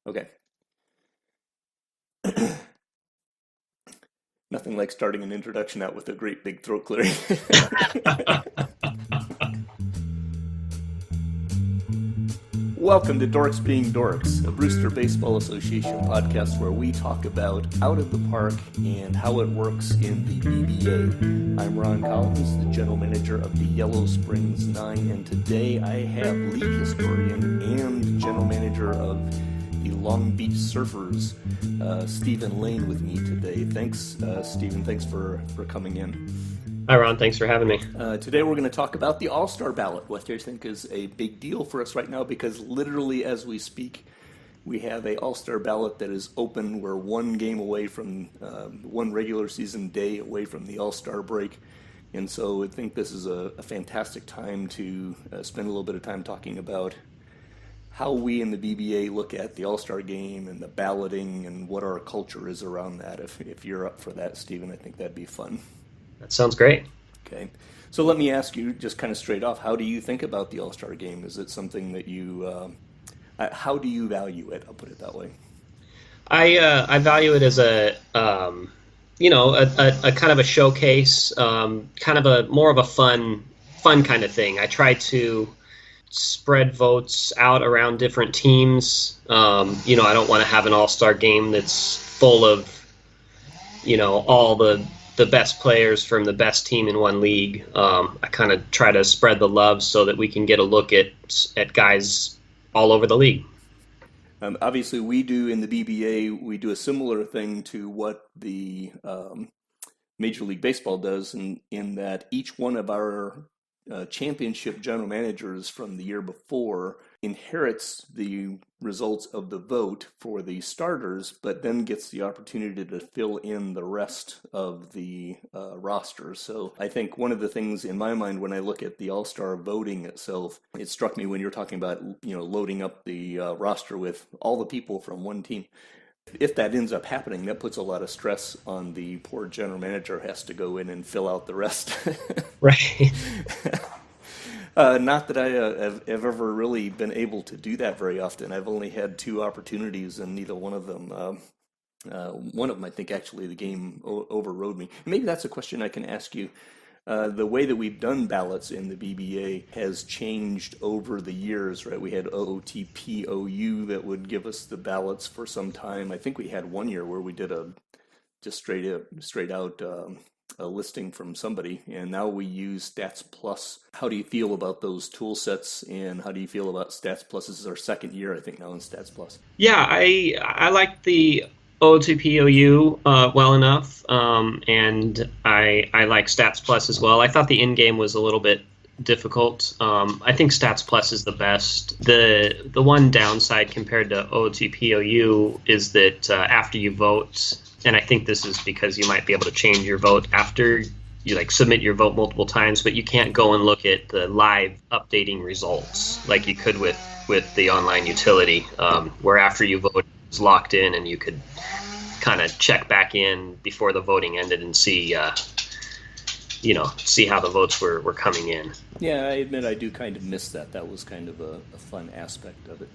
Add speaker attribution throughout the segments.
Speaker 1: Okay. Nothing like starting an introduction out with a great big throat clearing. Welcome to Dorks Being Dorks, a Brewster Baseball Association podcast where we talk about out of the park and how it works in the DBA. I'm Ron Collins, the general manager of the Yellow Springs 9, and today I have league historian and general manager of the Long Beach Surfers, Stephen Lane, with me today. Thanks, Stephen. Thanks for coming in.
Speaker 2: Hi, Ron. Thanks for having me.
Speaker 1: Today we're going to talk about the All-Star ballot, which I think is a big deal for us right now because literally as we speak, we have a All-Star ballot that is open. We're one game away from one regular season day away from the All-Star break. And so I think this is a fantastic time to spend a little bit of time talking about how we in the BBA look at the All-Star game and the balloting and what our culture is around that. If you're up for that, Stephen, I think that'd be fun.
Speaker 2: That sounds great.
Speaker 1: Okay. So let me ask you just kind of straight off, how do you think about the All-Star game? Is it something that you, how do you value it? I'll put it that way.
Speaker 2: I value it as a kind of a showcase, kind of a more of a fun kind of thing. I try to spread votes out around different teams. I don't want to have an All-Star game that's full of, all the best players from the best team in one league. I kind of try to spread the love so that we can get a look at guys all over the league.
Speaker 1: Obviously, we do in the BBA, we do a similar thing to what the Major League Baseball does in that each one of our championship general managers from the year before inherits the results of the vote for the starters, but then gets the opportunity to fill in the rest of the roster. So I think one of the things in my mind when I look at the All-Star voting itself, it struck me when you're talking about, loading up the roster with all the people from one team. If that ends up happening, that puts a lot of stress on the poor general manager who has to go in and fill out the rest.
Speaker 2: Right.
Speaker 1: Not that I have ever really been able to do that very often. I've only had two opportunities, and neither one of them. One of them, I think, actually, the game overrode me. Maybe that's a question I can ask you. The way that we've done ballots in the BBA has changed over the years, right? We had OOTPOU that would give us the ballots for some time. I think we had one year where we did just straight out a listing from somebody, and now we use Stats Plus. How do you feel about those tool sets, and how do you feel about Stats Plus? This is our second year, I think, now in Stats Plus.
Speaker 2: Yeah, I like the OOTPOU well enough, and I like Stats Plus as well. I thought the in-game was a little bit difficult. I think Stats Plus is the best. The one downside compared to OOTPOU is that after you vote, and I think this is because you might be able to change your vote after you submit your vote multiple times, but you can't go and look at the live updating results like you could with the online utility, where after you vote it's locked in and you could kind of check back in before the voting ended and see how the votes were coming in.
Speaker 1: Yeah, I admit I do kind of miss that. That was kind of a fun aspect of it.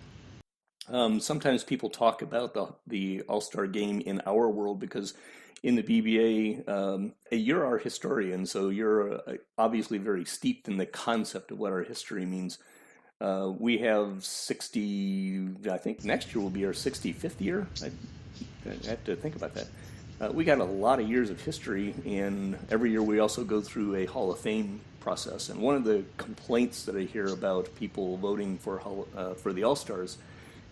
Speaker 1: Sometimes people talk about the All-Star game in our world because in the BBA, you're our historian, so you're obviously very steeped in the concept of what our history means. We have 60, I think next year will be our 65th year. I have to think about that. We got a lot of years of history, and every year we also go through a Hall of Fame process. And one of the complaints that I hear about people voting for the All-Stars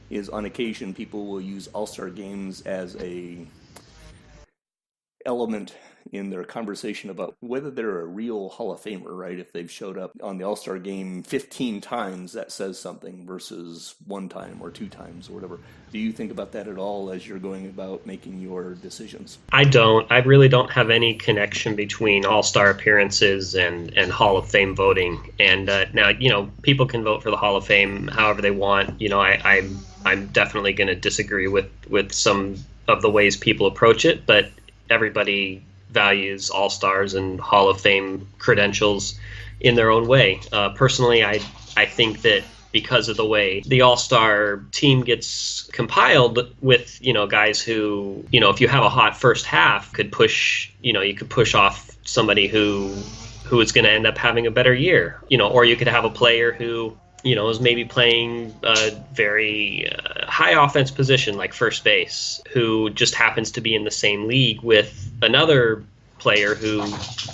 Speaker 1: is on occasion people will use All-Star games as a element in their conversation about whether they're a real Hall of Famer, right? If they've showed up on the All-Star game 15 times, that says something versus one time or two times or whatever. Do you think about that at all as you're going about making your decisions?
Speaker 2: I don't. I really don't have any connection between All-Star appearances and Hall of Fame voting. And now, people can vote for the Hall of Fame however they want. I'm definitely going to disagree with some of the ways people approach it, but everybody values All-Stars and Hall of Fame credentials in their own way. Personally, I think that because of the way the All-Star team gets compiled with, guys who, if you have a hot first half, could push, you could push off somebody who is going to end up having a better year, or you could have a player who, is maybe playing a very high offense position like first base, who just happens to be in the same league with another player who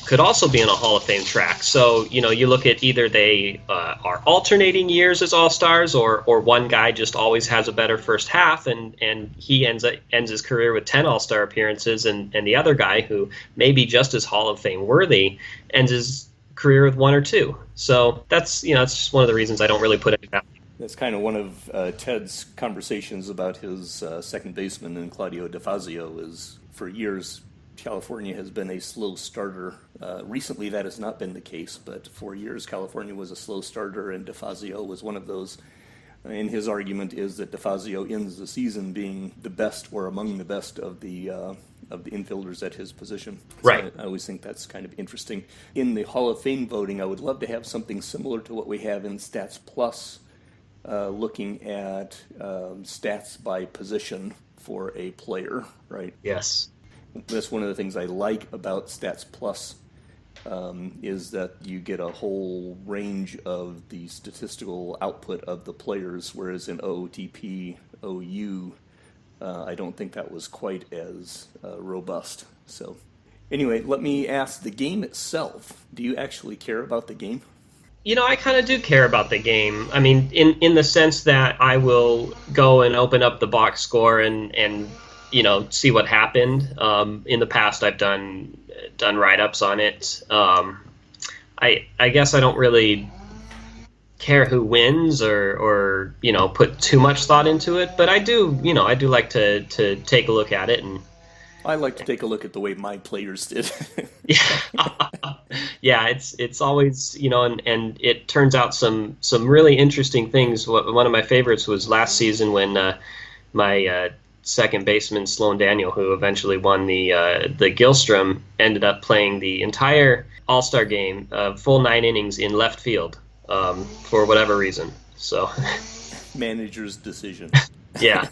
Speaker 2: could also be in a Hall of Fame track. So, you look at either they are alternating years as All-Stars, or one guy just always has a better first half and he ends his career with 10 All-Star appearances, and the other guy, who may be just as Hall of Fame worthy, ends his career with 1 or 2. So that's just one of the reasons I don't really put it down.
Speaker 1: That's kind of one of Ted's conversations about his second baseman in Claudio DeFazio. Is for years California has been a slow starter. Recently that has not been the case, but for years California was a slow starter, and DeFazio was one of those. And his argument is that DeFazio ends the season being the best or among the best of the infielders at his position.
Speaker 2: Right.
Speaker 1: So I always think that's kind of interesting. In the Hall of Fame voting, I would love to have something similar to what we have in Stats Plus, looking at stats by position for a player, right?
Speaker 2: Yes.
Speaker 1: That's one of the things I like about Stats Plus, is that you get a whole range of the statistical output of the players, whereas in OOTP, OU, I don't think that was quite as robust. So anyway, let me ask, the game itself, do you actually care about the game?
Speaker 2: I kind of do care about the game. I mean, in the sense that I will go and open up the box score and see what happened. In the past, I've done write-ups on it. I guess I don't really care who wins or put too much thought into it, but I do like to take a look at it. And
Speaker 1: I like to take a look at the way my players did.
Speaker 2: Yeah, it's always, and it turns out some really interesting things. One of my favorites was last season when my second baseman Sloan Daniel, who eventually won the Gilstrom, ended up playing the entire All-Star game, full 9 innings in left field, for whatever reason. So,
Speaker 1: manager's decision.
Speaker 2: Yeah.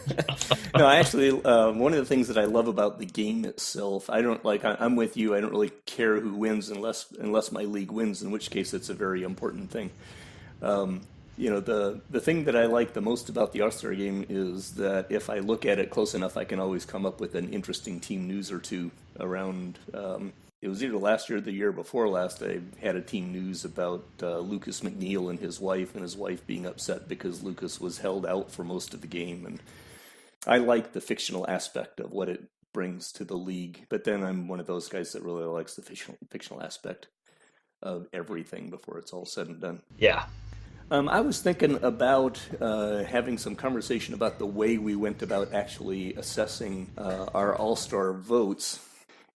Speaker 1: No, actually, one of the things that I love about the game itself, I'm with you. I don't really care who wins unless my league wins, in which case it's a very important thing. The thing that I like the most about the All-Star game is that if I look at it close enough, I can always come up with an interesting team news or two around. It was either last year or the year before last, I had a team news about Lucas McNeil and his wife being upset because Lucas was held out for most of the game. And I like the fictional aspect of what it brings to the league, but then I'm one of those guys that really likes the fictional aspect of everything before it's all said and done.
Speaker 2: Yeah.
Speaker 1: I was thinking about having some conversation about the way we went about actually assessing our All-Star votes.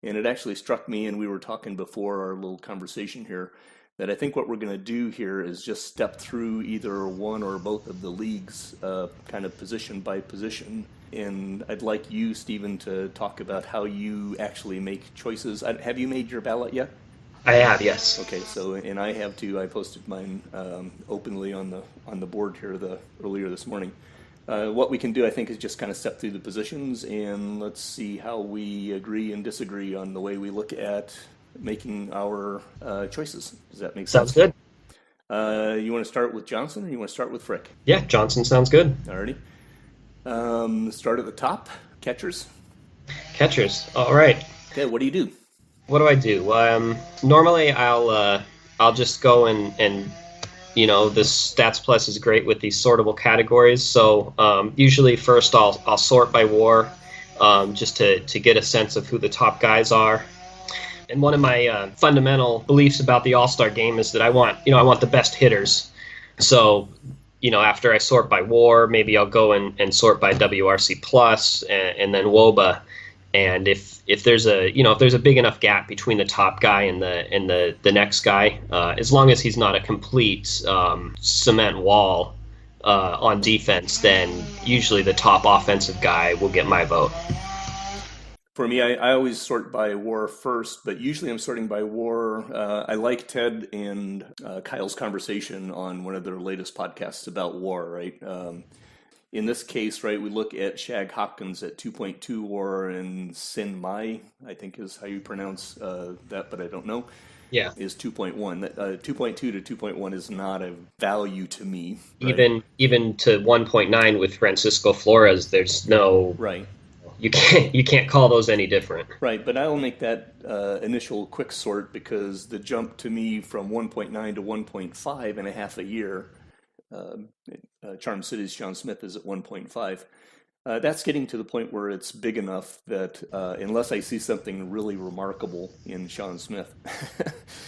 Speaker 1: And it actually struck me, and we were talking before our little conversation here, that I think what we're going to do here is just step through either one or both of the leagues, kind of position by position. And I'd like you, Stephen, to talk about how you actually make choices. Have you made your ballot yet?
Speaker 2: I have, yes.
Speaker 1: Okay, so, and I have too. I posted mine openly on the board here earlier this morning. What we can do, I think, is just kind of step through the positions, and let's see how we agree and disagree on the way we look at making our choices. Does that make sense?
Speaker 2: Sounds good.
Speaker 1: You want to start with Johnson, or you want to start with Frick?
Speaker 2: Yeah, Johnson sounds good.
Speaker 1: Alrighty. Start at the top. Catchers.
Speaker 2: Catchers. All right.
Speaker 1: Okay, what do you do?
Speaker 2: What do? Normally, I'll just go and this Stats Plus is great with these sortable categories. So usually first I'll sort by WAR, just to get a sense of who the top guys are. And one of my fundamental beliefs about the All-Star game is that I want the best hitters. So after I sort by WAR, maybe I'll go and sort by WRC Plus and then WOBA. And if there's a big enough gap between the top guy and the next guy, as long as he's not a complete cement wall on defense, then usually the top offensive guy will get my vote.
Speaker 1: For me, I always sort by WAR first, but usually I'm sorting by WAR. I like Ted and Kyle's conversation on one of their latest podcasts about WAR, right? In this case, right, we look at Shag Hopkins at 2.2 WAR and Sin Mai, I think is how you pronounce that, but I don't know.
Speaker 2: Yeah.
Speaker 1: Is 2.1. 2.2 to 2.1 is not a value to me. Right?
Speaker 2: Even to 1.9 with Francisco Flores, there's no
Speaker 1: right.
Speaker 2: You can't call those any different.
Speaker 1: Right, but I'll make that initial quick sort because the jump to me from 1.9 to 1.5 in a half a year, Charm City's John Smith is at 1.5. That's getting to the point where it's big enough that unless I see something really remarkable in Sean Smith,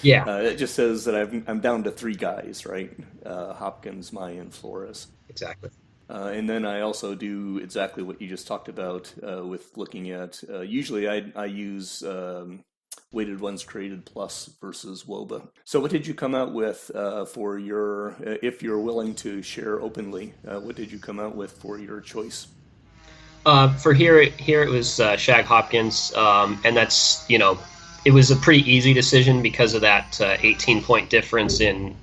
Speaker 1: it just says that I'm down to 3 guys, right? Hopkins, Mai, and Flores.
Speaker 2: Exactly.
Speaker 1: And then I also do exactly what you just talked about with looking at, usually I use weighted ones created plus versus WOBA. So what did you come out with for your, if you're willing to share openly, what did you come out with for your choice?
Speaker 2: For here it was Shag Hopkins, and that's, it was a pretty easy decision because of that 18-point difference in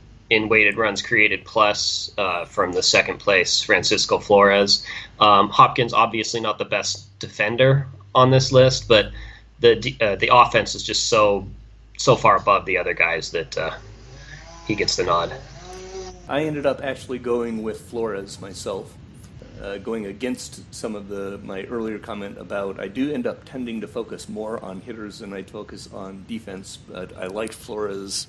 Speaker 2: weighted runs created plus from the second place Francisco Flores. Hopkins obviously not the best defender on this list, but the offense is just so far above the other guys that he gets the nod.
Speaker 1: I ended up actually going with Flores myself, going against some of my earlier comment about I do end up tending to focus more on hitters than I focus on defense, but I liked Flores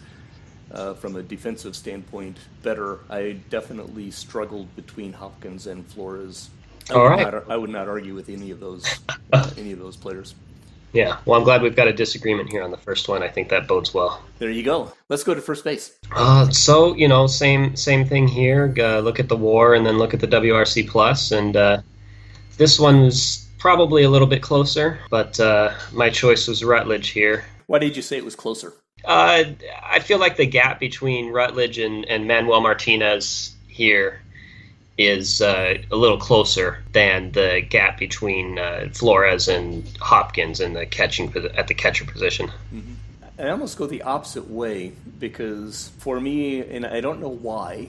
Speaker 1: from a defensive standpoint better. I definitely struggled between Hopkins and Flores. I would not argue with any of those players.
Speaker 2: Yeah, well, I'm glad we've got a disagreement here on the first one. I think that bodes well.
Speaker 1: There you go. Let's go to first base.
Speaker 2: So, same thing here. Look at the WAR and then look at the WRC plus, and this one's probably a little bit closer, but my choice was Rutledge here.
Speaker 1: Why did you say it was closer?
Speaker 2: I feel like the gap between Rutledge and Manuel Martinez here is a little closer than the gap between Flores and Hopkins in the at the catcher position.
Speaker 1: Mm-hmm. I almost go the opposite way because for me, and I don't know why,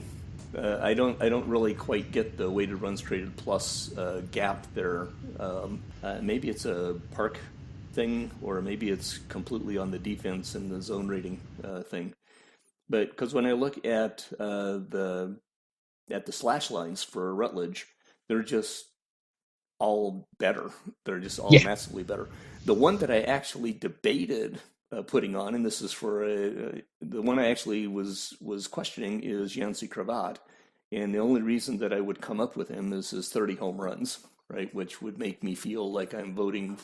Speaker 1: I don't really quite get the weighted runs created plus gap there. Maybe it's a park thing, or maybe it's completely on the defense and the zone rating thing. But because when I look at the slash lines for Rutledge, they're just all better. They're just all massively better. The one that I actually debated putting on, and this is for the one I actually was questioning, is Yancy Cravat. And the only reason that I would come up with him is his 30 home runs, right? Which would make me feel like I'm voting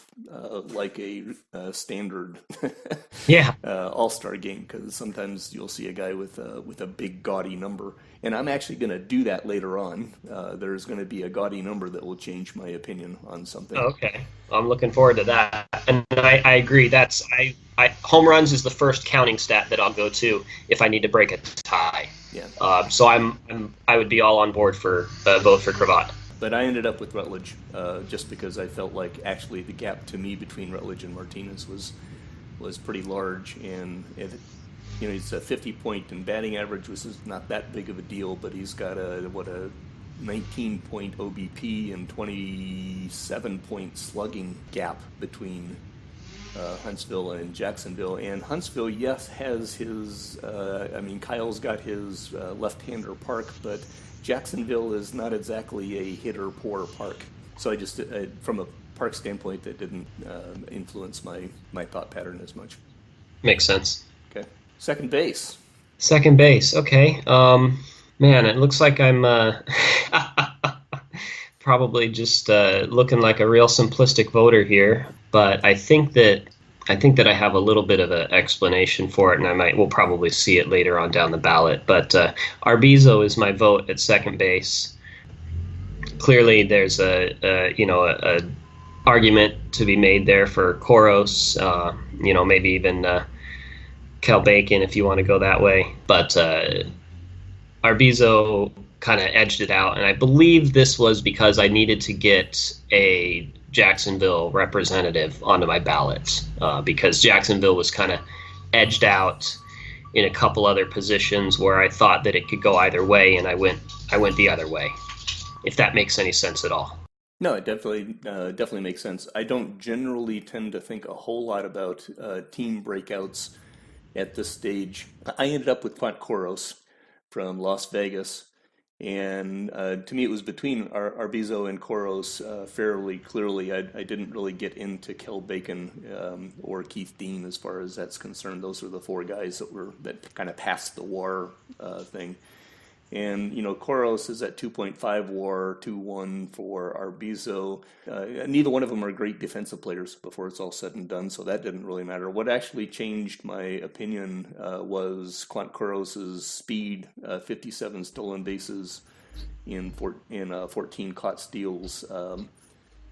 Speaker 1: like a standard all-star game, because sometimes you'll see a guy with a big gaudy number. And I'm actually going to do that later on. There's going to be a gaudy number that will change my opinion on something.
Speaker 2: Okay. I'm looking forward to that. And I agree. Home runs is the first counting stat that I'll go to if I need to break a tie.
Speaker 1: Yeah.
Speaker 2: So I would be all on board for vote for Cravat.
Speaker 1: But I ended up with Rutledge just because I felt like actually the gap to me between Rutledge and Martinez was pretty large, and he's a 50-point in batting average, which is not that big of a deal, but he's got a 19-point OBP and 27-point slugging gap between Huntsville and Jacksonville. And Huntsville, yes, has his, Kyle's got his left-hander park, but Jacksonville is not exactly a hitter-poor park. So I just, from a park standpoint, that didn't influence my thought pattern as much.
Speaker 2: Makes sense.
Speaker 1: Okay. Second base.
Speaker 2: Okay. Man, it looks like I'm probably just looking like a real simplistic voter here, but I think that I have a little bit of an explanation for it, and we'll probably see it later on down the ballot. But Arbizo is my vote at second base. Clearly, there's a argument to be made there for Koros. Maybe even Kel Bacon if you want to go that way. But Arbizo kind of edged it out, and I believe this was because I needed to get a Jacksonville representative onto my ballot because Jacksonville was kind of edged out in a couple other positions where I thought that it could go either way, and I went the other way. If that makes any sense at all.
Speaker 1: No, it definitely makes sense. I don't generally tend to think a whole lot about team breakouts at this stage. I ended up with Quant Koros from Las Vegas, and to me it was between Arbizo and Koros fairly clearly. I didn't really get into Kel Bacon or Keith Dean as far as that's concerned. Those are the four guys that kind of passed the WAR thing. And, Koros is at 2.5 WAR, 2.1 for Arbizo. Neither one of them are great defensive players before it's all said and done, so that didn't really matter. What actually changed my opinion was Quant Koros' speed, 57 stolen bases in 14 caught steals.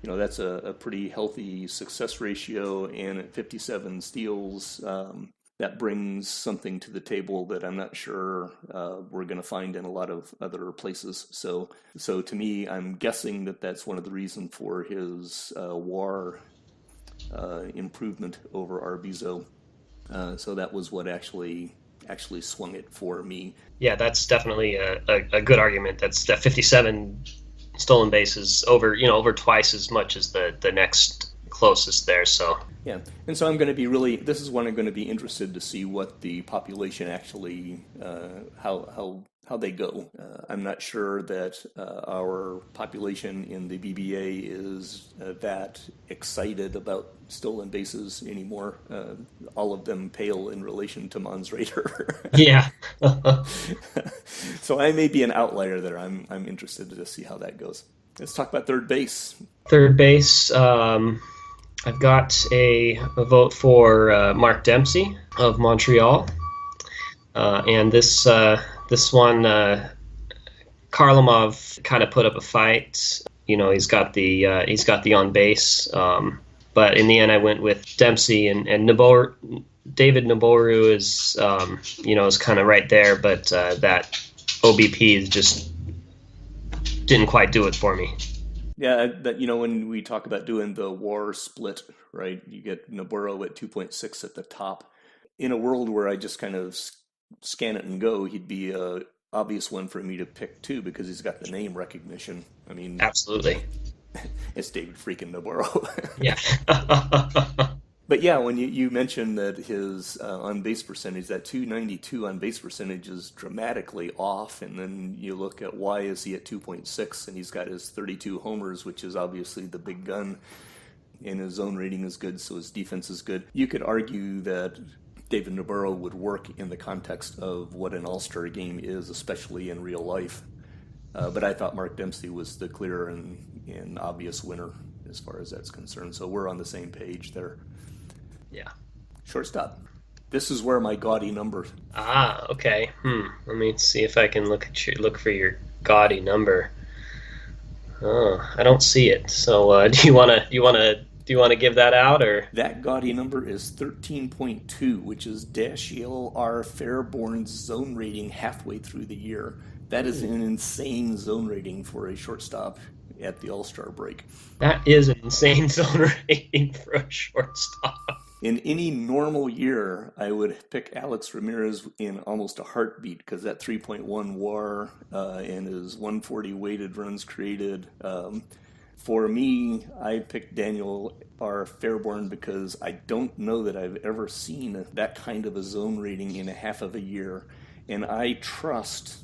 Speaker 1: That's a pretty healthy success ratio, and at 57 steals, that brings something to the table that I'm not sure we're going to find in a lot of other places. So to me, I'm guessing that that's one of the reasons for his WAR improvement over Arbizo. So that was what actually swung it for me.
Speaker 2: Yeah, that's definitely a good argument. That's that 57 stolen bases over twice as much as the next closest there. So
Speaker 1: yeah, and so this is when I'm going to be interested to see what the population actually how they go. I'm not sure that our population in the BBA is that excited about stolen bases anymore. All of them pale in relation to Mons Raider.
Speaker 2: Yeah.
Speaker 1: So I may be an outlier there. I'm interested to see how that goes. Let's talk about third base.
Speaker 2: Third base. I've got a vote for Mark Dempsey of Montreal, and this one, Karlamov kind of put up a fight. He's got the on base, but in the end, I went with Dempsey and David Naboru is is kind of right there, but that OBP just didn't quite do it for me.
Speaker 1: Yeah, that when we talk about doing the WAR split, right? You get Navarro at 2.6 at the top. In a world where I just kind of scan it and go, he'd be a obvious one for me to pick too because he's got the name recognition. I mean,
Speaker 2: absolutely,
Speaker 1: it's David freaking Navarro.
Speaker 2: Yeah.
Speaker 1: But yeah, when you mentioned that his on base percentage, that 292 on base percentage is dramatically off, and then you look at why is he at 2.6, and he's got his 32 homers, which is obviously the big gun, and his zone rating is good, so his defense is good. You could argue that David Navarro would work in the context of what an all-star game is, especially in real life. But I thought Mark Dempsey was the clear and obvious winner as far as that's concerned. So we're on the same page there.
Speaker 2: Yeah.
Speaker 1: Shortstop. This is where my gaudy number.
Speaker 2: Ah, okay. Let me see if I can look for your gaudy number. Oh, I don't see it. So do you wanna give that out or?
Speaker 1: That gaudy number is 13.2, which is Dashiell R. Fairborn's zone rating halfway through the year. That is an insane zone rating for a shortstop at the All-Star break.
Speaker 2: That is an insane zone rating for a shortstop.
Speaker 1: In any normal year, I would pick Alex Ramirez in almost a heartbeat because that 3.1 WAR and his 140 weighted runs created. For me, I picked Daniel R. Fairborn because I don't know that I've ever seen that kind of a zone rating in a half of a year. And I trust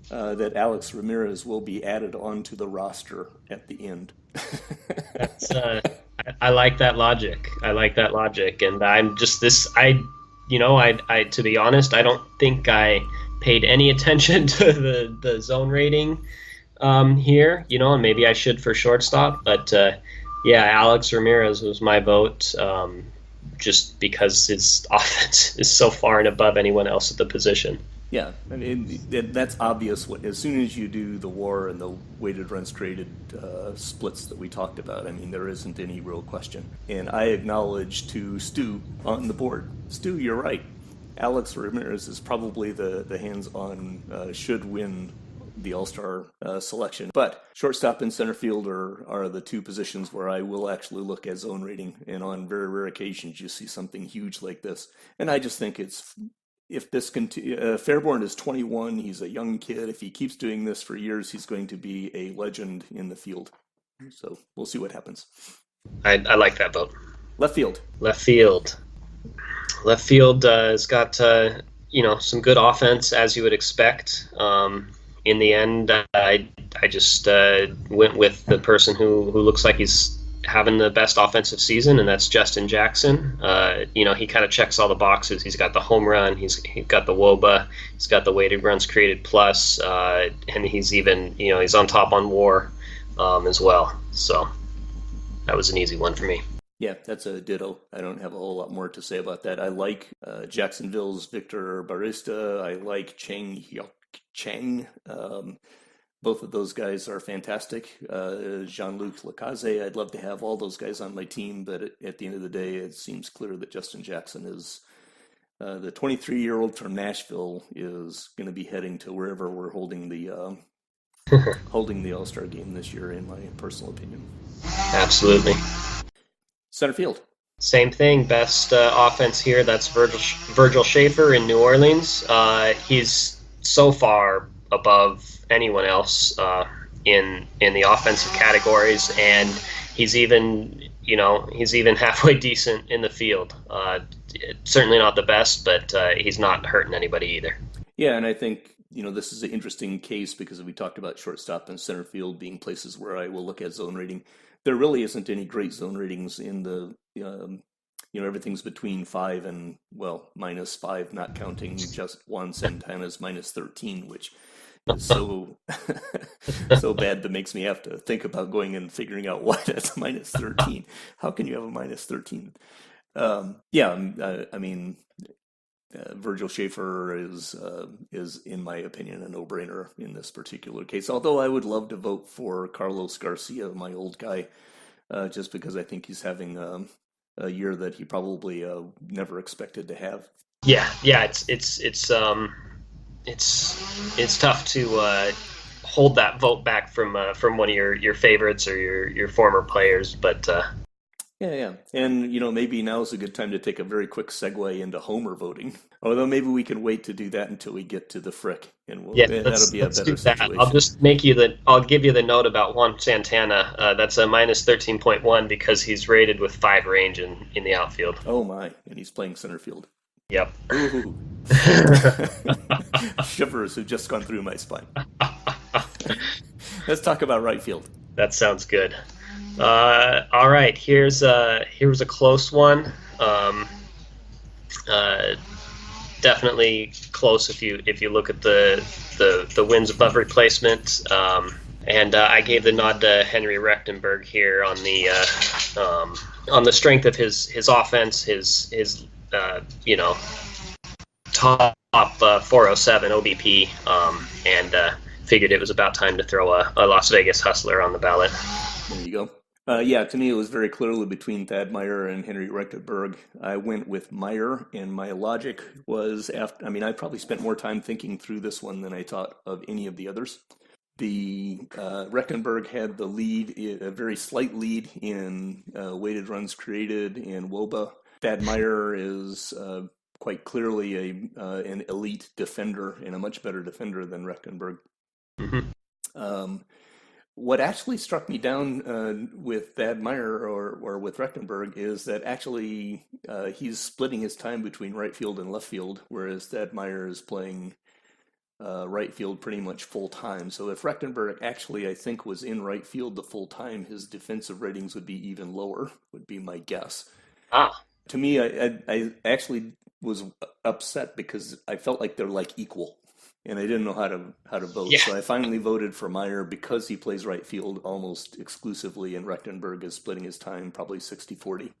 Speaker 1: that Alex Ramirez will be added onto the roster at the end.
Speaker 2: That's I like that logic. And I'm just to be honest, I don't think I paid any attention to the zone rating here, and maybe I should for shortstop, but Alex Ramirez was my vote, just because his offense is so far and above anyone else at the position.
Speaker 1: Yeah, I mean, that's obvious. As soon as you do the WAR and the weighted runs created splits that we talked about, I mean, there isn't any real question. And I acknowledge to Stu on the board. Stu, you're right. Alex Ramirez is probably the hands-on should win the All-Star selection. But shortstop and center field are the two positions where I will actually look at zone rating. And on very rare occasions, you see something huge like this. And I just think if this Fairborn is 21, he's a young kid. If he keeps doing this for years, he's going to be a legend in the field. So we'll see what happens.
Speaker 2: I like that vote.
Speaker 1: Left field.
Speaker 2: Left field has got some good offense, as you would expect. In the end, I just went with the person who looks like he's having the best offensive season, and that's Justin Jackson. He kind of checks all the boxes. He's got the home run, he's got the WOBA, he's got the weighted runs created plus, and he's even he's on top on WAR as well. So that was an easy one for me.
Speaker 1: Yeah, that's a ditto. I don't have a whole lot more to say about that. I like Jacksonville's Victor Barista. I like Chang Hyuk Chang. Both of those guys are fantastic. Jean-Luc Lacaze, I'd love to have all those guys on my team, but at the end of the day, it seems clear that Justin Jackson is the 23-year-old from Nashville is going to be heading to wherever we're holding the All-Star game this year, in my personal opinion.
Speaker 2: Absolutely.
Speaker 1: Center field.
Speaker 2: Same thing. Best offense here. That's Virgil Schaefer in New Orleans. He's so far above anyone else in the offensive categories, and he's even halfway decent in the field. Certainly not the best, but he's not hurting anybody either.
Speaker 1: Yeah, and I think this is an interesting case because we talked about shortstop and center field being places where I will look at zone rating. There really isn't any great zone ratings in the everything's between 5 and -5, not counting just Juan Santana's -13, which is so bad that makes me have to think about going and figuring out why that's -13. How can you have a -13? Virgil Schaefer is in my opinion a no-brainer in this particular case. Although I would love to vote for Carlos Garcia, my old guy, just because I think he's having a year that he probably never expected to have.
Speaker 2: Yeah, it's tough to hold that vote back from one of your favorites or your former players, but.
Speaker 1: Yeah. And, maybe now is a good time to take a very quick segue into Homer voting. Although maybe we can wait to do that until we get to the Frick. And that'll be a better situation.
Speaker 2: I'll just I'll give you the note about Juan Santana. That's a -13.1 because he's rated with 5 range in the outfield.
Speaker 1: Oh my, and he's playing center field.
Speaker 2: Yep.
Speaker 1: Ooh. Shivers have just gone through my spine. Let's talk about right field.
Speaker 2: That sounds good. All right, here's a close one. Definitely close if you look at the wins above replacement. And I gave the nod to Henry Rechtenberg here on the strength of his offense, his top 407 OBP, and figured it was about time to throw a Las Vegas hustler on the ballot.
Speaker 1: There you go. To me, it was very clearly between Thad Meyer and Henry Rechtenberg. I went with Meyer, and my logic was I probably spent more time thinking through this one than I thought of any of the others. The Rechtenberg had the lead, a very slight lead in weighted runs created and WOBA. Thad Meyer is quite clearly an elite defender and a much better defender than Rechtenberg. Mm-hmm. What actually struck me down with Thad Meyer or with Rechtenberg is that actually he's splitting his time between right field and left field, whereas Thad Meyer is playing right field pretty much full time. So if Rechtenberg actually, I think, was in right field the full time, his defensive ratings would be even lower, would be my guess. To me, I actually was upset because I felt like they're like equal. And I didn't know how to vote. Yeah. So I finally voted for Meyer because he plays right field almost exclusively, and Rechtenberg is splitting his time probably 60-40.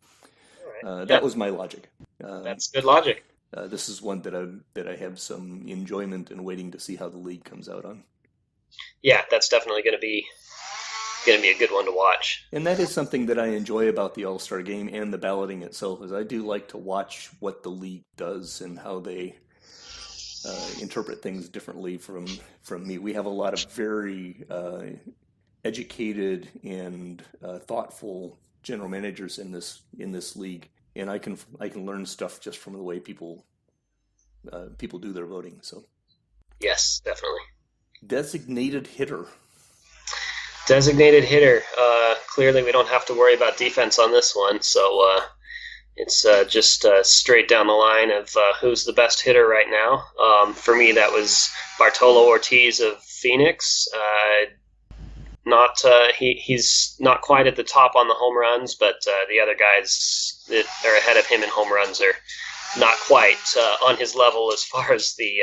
Speaker 1: Right. That was my logic.
Speaker 2: That's good logic.
Speaker 1: This is one that I have some enjoyment in waiting to see how the league comes out on.
Speaker 2: Yeah, that's definitely going to be a good one to watch.
Speaker 1: And that is something that I enjoy about the All-Star game and the balloting itself, is I do like to watch what the league does and how they interpret things differently from me. We have a lot of very educated and thoughtful general managers in this league, and I can learn stuff just from the way people do their voting. So
Speaker 2: Yes, definitely.
Speaker 1: designated hitter.
Speaker 2: Designated hitter. Clearly, we don't have to worry about defense on this one, so it's just straight down the line of who's the best hitter right now. For me, that was Bartolo Ortiz of Phoenix. He's not quite at the top on the home runs, but the other guys that are ahead of him in home runs are not quite on his level as far as the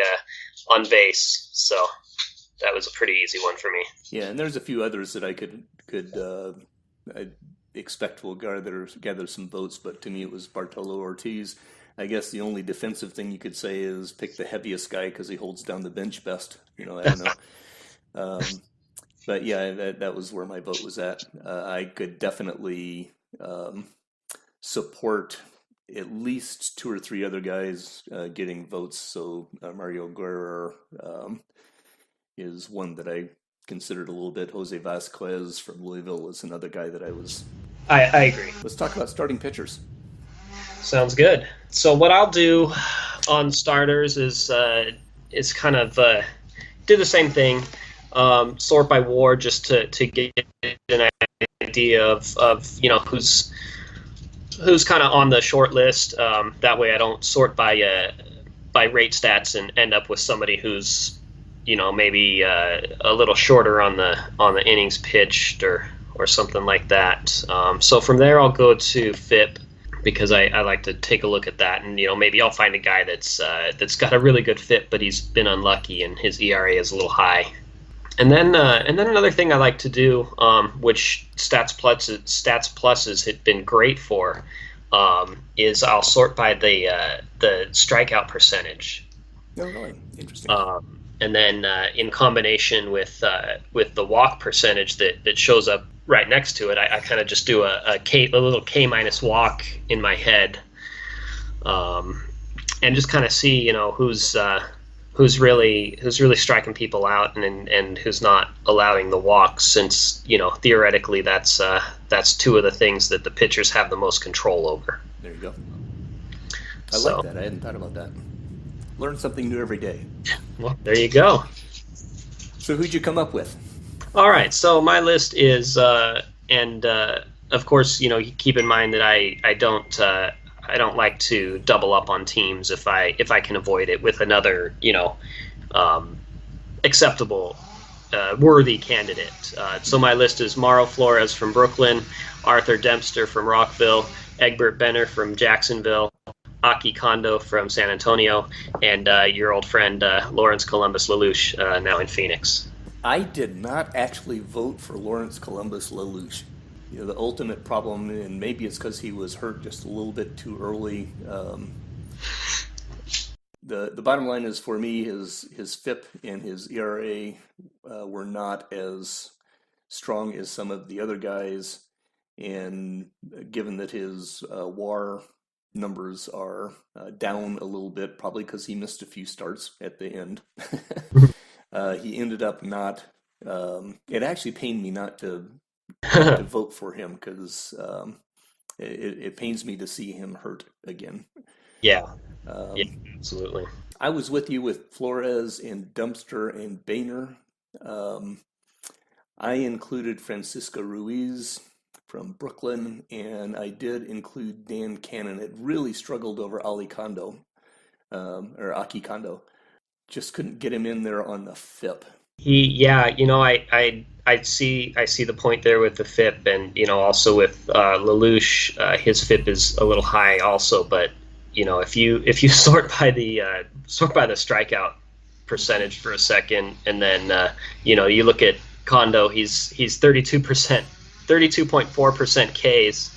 Speaker 2: on base. So that was a pretty easy one for me.
Speaker 1: Yeah, and there's a few others that I could I expect will gather some votes, but to me it was Bartolo Ortiz. I guess the only defensive thing you could say is pick the heaviest guy because he holds down the bench best. I don't know. But yeah, that was where my vote was at. I could definitely support at least two or three other guys getting votes. So Mario Guerra is one that I considered a little bit. Jose Vasquez from Louisville is another guy that
Speaker 2: I agree.
Speaker 1: Let's talk about starting pitchers.
Speaker 2: Sounds good. So what I'll do on starters is kind of do the same thing. Sort by WAR just to get an idea of who's kind of on the short list. That way I don't sort by rate stats and end up with somebody who's maybe a little shorter on the innings pitched or something like that. So from there I'll go to FIP because I like to take a look at that, and maybe I'll find a guy that's got a really good FIP, but he's been unlucky and his ERA is a little high. And then another thing I like to do, which Stats Pluses had been great for, is I'll sort by the strikeout percentage.
Speaker 1: Oh, really? Interesting.
Speaker 2: And then in combination with the walk percentage that shows up right next to it, I kind of just do a little K minus walk in my head, and just kind of see who's really striking people out and who's not allowing the walks, since theoretically that's two of the things that the pitchers have the most control over.
Speaker 1: There you go. I like that. I hadn't thought about that. Learn something new every day.
Speaker 2: Well, there you go.
Speaker 1: So who'd you come up with?
Speaker 2: All right. So my list is, of course, keep in mind that I don't like to double up on teams if I can avoid it with another acceptable worthy candidate. So my list is Mauro Flores from Brooklyn, Arthur Dempster from Rockville, Egbert Benner from Jacksonville, Aki Kondo from San Antonio, and your old friend Lawrence Columbus Lelouch, now in Phoenix.
Speaker 1: I did not actually vote for Lawrence Columbus Lelouch. The ultimate problem, and maybe it's because he was hurt just a little bit too early. The bottom line is, for me, his FIP and his ERA were not as strong as some of the other guys, and given that his WAR numbers are down a little bit, probably because he missed a few starts at the end, he ended up not. It actually pained me not to vote for him because it pains me to see him hurt again.
Speaker 2: Yeah, absolutely.
Speaker 1: I was with you with Flores and Dempster and Boehner. I included Francisco Ruiz from Brooklyn, and I did include Dan Cannon. It really struggled over Aki Kondo. Just couldn't get him in there on the FIP. I see the point there with the FIP, and also with Lelouch, his FIP is a little high also. But if you sort by the strikeout percentage for a second, and then you look at Kondo, he's 32.4% Ks,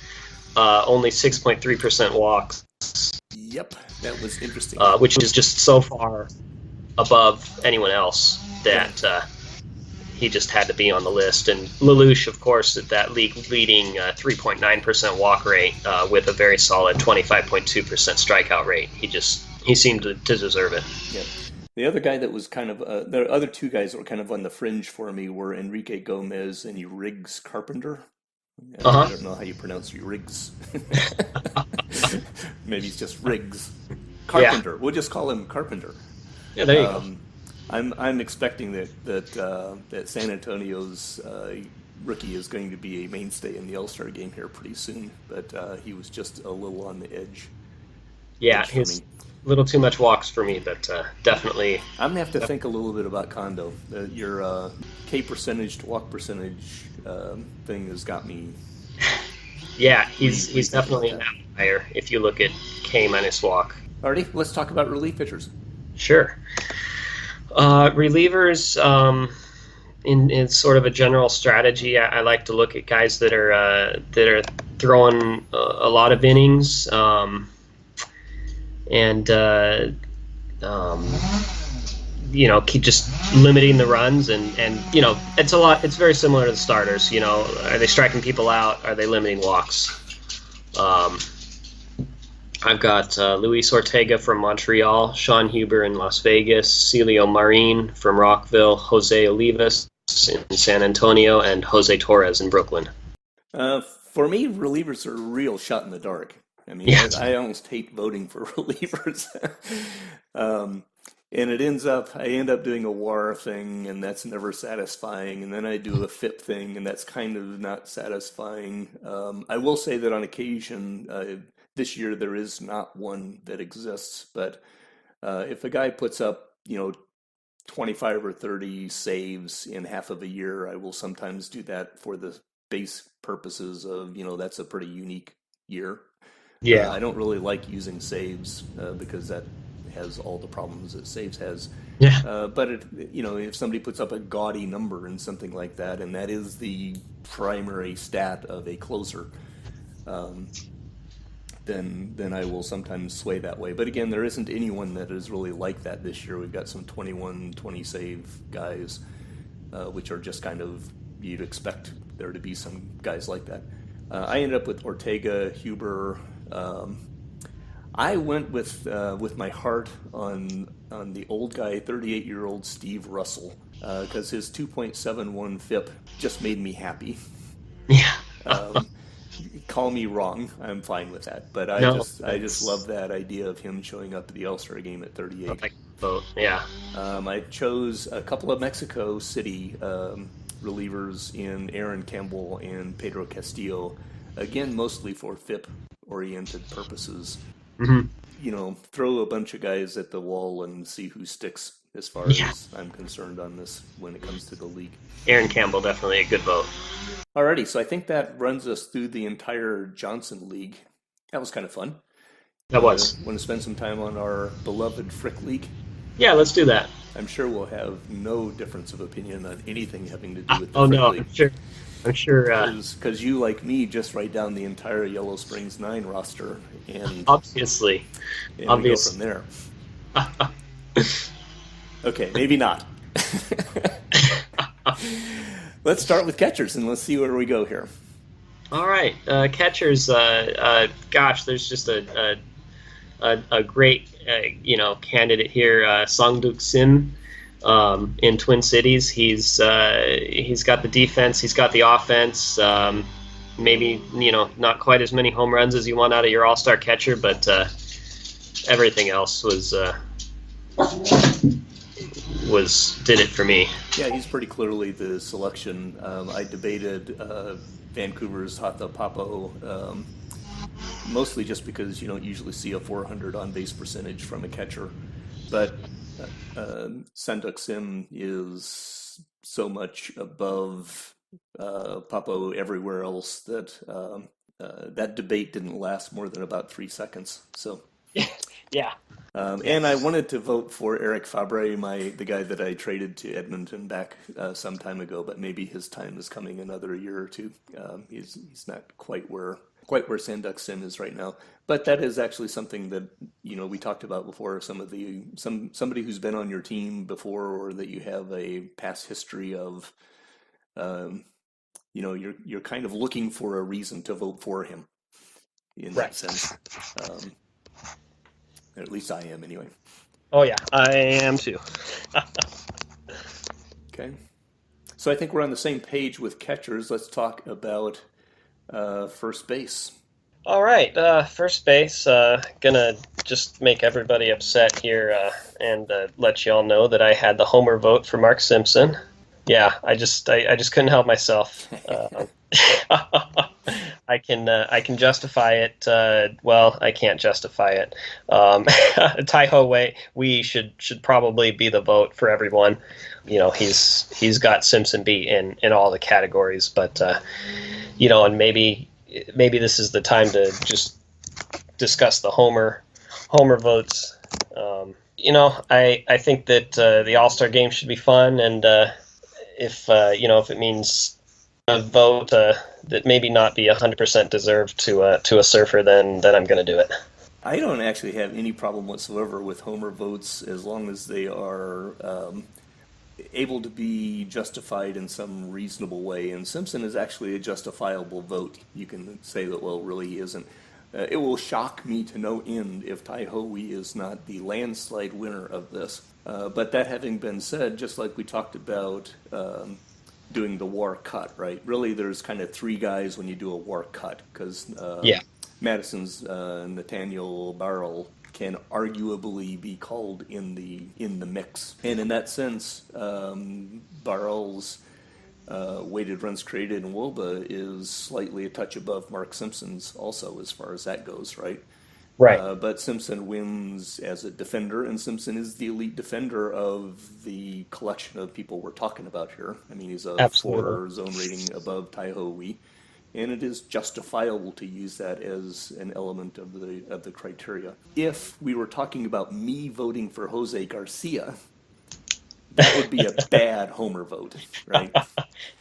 Speaker 1: only 6.3% walks. Yep, that was interesting.
Speaker 2: Which is just so far above anyone else that he just had to be on the list. And Lelouch, of course, at that league-leading 3.9% walk rate with a very solid 25.2% strikeout rate. He seemed to deserve it.
Speaker 1: Yep. The other guy that was kind of the other two guys that were kind of on the fringe for me were Enrique Gomez and Riggs Carpenter. I
Speaker 2: Uh-huh.
Speaker 1: don't know how you pronounce Riggs. Maybe it's just Riggs
Speaker 2: Yeah.
Speaker 1: Carpenter. We'll just call him Carpenter.
Speaker 2: Yeah, there you go.
Speaker 1: Um, I'm expecting that San Antonio's rookie is going to be a mainstay in the All-Star game here pretty soon, but he was just a little on the
Speaker 2: Yeah,
Speaker 1: edge for
Speaker 2: his
Speaker 1: me.
Speaker 2: little too much walks for me, but definitely.
Speaker 1: I'm gonna have to think a little bit about Condo. Your K percentage to walk percentage thing has got me
Speaker 2: Yeah, he's
Speaker 1: rethinking about
Speaker 2: definitely an
Speaker 1: that.
Speaker 2: outlier if you look at K minus walk.
Speaker 1: Alrighty, let's talk about relief pitchers.
Speaker 2: Sure. Relievers, in sort of a general strategy, I like to look at guys that are throwing a lot of innings, and um, keep just limiting the runs, and it's a lot. It's very similar to the starters. Are they striking people out? Are they limiting walks? Um, I've got Luis Ortega from Montreal, Sean Huber in Las Vegas, Celio Marin from Rockville, Jose Olivas in San Antonio, and Jose Torres in Brooklyn.
Speaker 1: For me, relievers are a real shot in the dark. I mean,
Speaker 2: Yeah,
Speaker 1: I almost hate voting for relievers. um, and I end up doing a WAR thing, and that's never satisfying. And then I do a FIP thing, and that's kind of not satisfying. I will say that on occasion, this year there is not one that exists, but if a guy puts up, 25 or 30 saves in half of a year, I will sometimes do that for the base purposes of, that's a pretty unique year.
Speaker 2: yeah,
Speaker 1: I don't really like using saves because that has all the problems that saves has.
Speaker 2: yeah,
Speaker 1: But if somebody puts up a gaudy number and something like that, and that is the primary stat of a closer, um, then I will sometimes sway that way. But again, there isn't anyone that is really like that this year. We've got some 21, 20 save guys, which are just kind of, you'd expect there to be some guys like that. I ended up with Ortega, Huber. I went with my heart on the old guy, 38-year-old Steve Russell, because his 2.71 FIP just made me happy.
Speaker 2: yeah.
Speaker 1: Um, Call me wrong, I'm fine with that. But
Speaker 2: No,
Speaker 1: I just
Speaker 2: that's
Speaker 1: love that idea of him showing up at the All-Star game at
Speaker 2: I
Speaker 1: 38.
Speaker 2: like both. Yeah,
Speaker 1: I chose a couple of Mexico City relievers in Aaron Campbell and Pedro Castillo, again mostly for FIP-oriented purposes.
Speaker 2: hmm
Speaker 1: Throw a bunch of guys at the wall and see who sticks as far
Speaker 2: yeah.
Speaker 1: as I'm concerned on this when it comes to the league.
Speaker 2: Aaron Campbell definitely a good vote.
Speaker 1: Alrighty, so I think that runs us through the entire Johnson League. That was kind of fun.
Speaker 2: That was.
Speaker 1: Want to spend some time on our beloved Frick League?
Speaker 2: Yeah, let's do that.
Speaker 1: I'm sure we'll have no difference of opinion on anything having to do with the
Speaker 2: Oh
Speaker 1: Frick
Speaker 2: no,
Speaker 1: League.
Speaker 2: I'm sure. I'm sure.
Speaker 1: Because you, like me, just write down the entire Yellow Springs 9 roster
Speaker 2: Obviously,
Speaker 1: and we go
Speaker 2: obvious.
Speaker 1: from there. Okay, maybe not. Let's start with catchers and let's see where we go here.
Speaker 2: All right, catchers. Gosh, there's just a great candidate here, Songduk Sim, in Twin Cities. He's got the defense, he's got the offense. Maybe not quite as many home runs as you want out of your All-Star catcher, but everything else did it for me.
Speaker 1: Yeah, he's pretty clearly the selection. I debated Vancouver's Hata Papo, mostly just because you don't usually see a 400 on base percentage from a catcher. But Sanduk Sim is so much above Papo everywhere else that that debate didn't last more than about 3 seconds. So.
Speaker 2: Yeah.
Speaker 1: And I wanted to vote for Eric Fabre, the guy that I traded to Edmonton back some time ago, but maybe his time is coming another year or two. He's not quite where Sanduk Sim is right now. But that is actually something that we talked about before. Somebody who's been on your team before, or that you have a past history of. You're kind of looking for a reason to vote for him in that
Speaker 2: Right.
Speaker 1: sense. At least I am, anyway.
Speaker 2: Oh yeah, I am too.
Speaker 1: Okay. So I think we're on the same page with catchers. Let's talk about first base.
Speaker 2: All right, first base. Gonna just make everybody upset here and let y'all know that I had the homer vote for Mark Simpson. Yeah, I just couldn't help myself. I can justify it. Well, I can't justify it. Taiho Wei, we should probably be the vote for everyone. He's got Simpson beat in all the categories, but and maybe this is the time to just discuss the homer votes. I think that the All-Star game should be fun, and if it means a vote that maybe not be 100% deserved to a surfer, then I'm going to do it.
Speaker 1: I don't actually have any problem whatsoever with Homer votes as long as they are able to be justified in some reasonable way. And Simpson is actually a justifiable vote. You can say that, well, really he isn't. It will shock me to no end if Taiho is not the landslide winner of this. But that having been said, just like we talked about doing the war cut, right? Really, there's kind of three guys when you do a war cut, because Madison's Nathaniel Barrell can arguably be called in the mix. And in that sense, Barrell's weighted runs created in WOBA is slightly a touch above Mark Simpson's also, as far as that goes, right?
Speaker 2: Right.
Speaker 1: But Simpson wins as a defender, and Simpson is the elite defender of the collection of people we're talking about here. I mean, he's a
Speaker 2: Absolutely.
Speaker 1: 4 zone rating above Taiho Wee, and it is justifiable to use that as an element of the criteria. If we were talking about me voting for Jose Garcia, that would be a bad homer vote, right?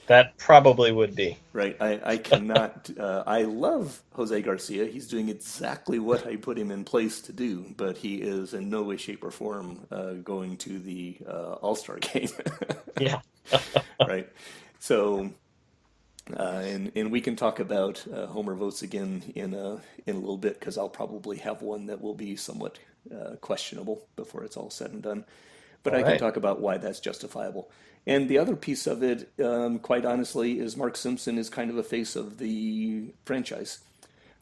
Speaker 2: That probably would be.
Speaker 1: Right. I cannot. I love Jose Garcia. He's doing exactly what I put him in place to do, but he is in no way, shape, or form going to the All-Star game.
Speaker 2: Yeah.
Speaker 1: Right. So, and we can talk about homer votes again in a little bit, because I'll probably have one that will be somewhat questionable before it's all said and done. But
Speaker 2: All
Speaker 1: I can
Speaker 2: right.
Speaker 1: talk about why that's justifiable. And the other piece of it, quite honestly, is Mark Simpson is kind of a face of the franchise.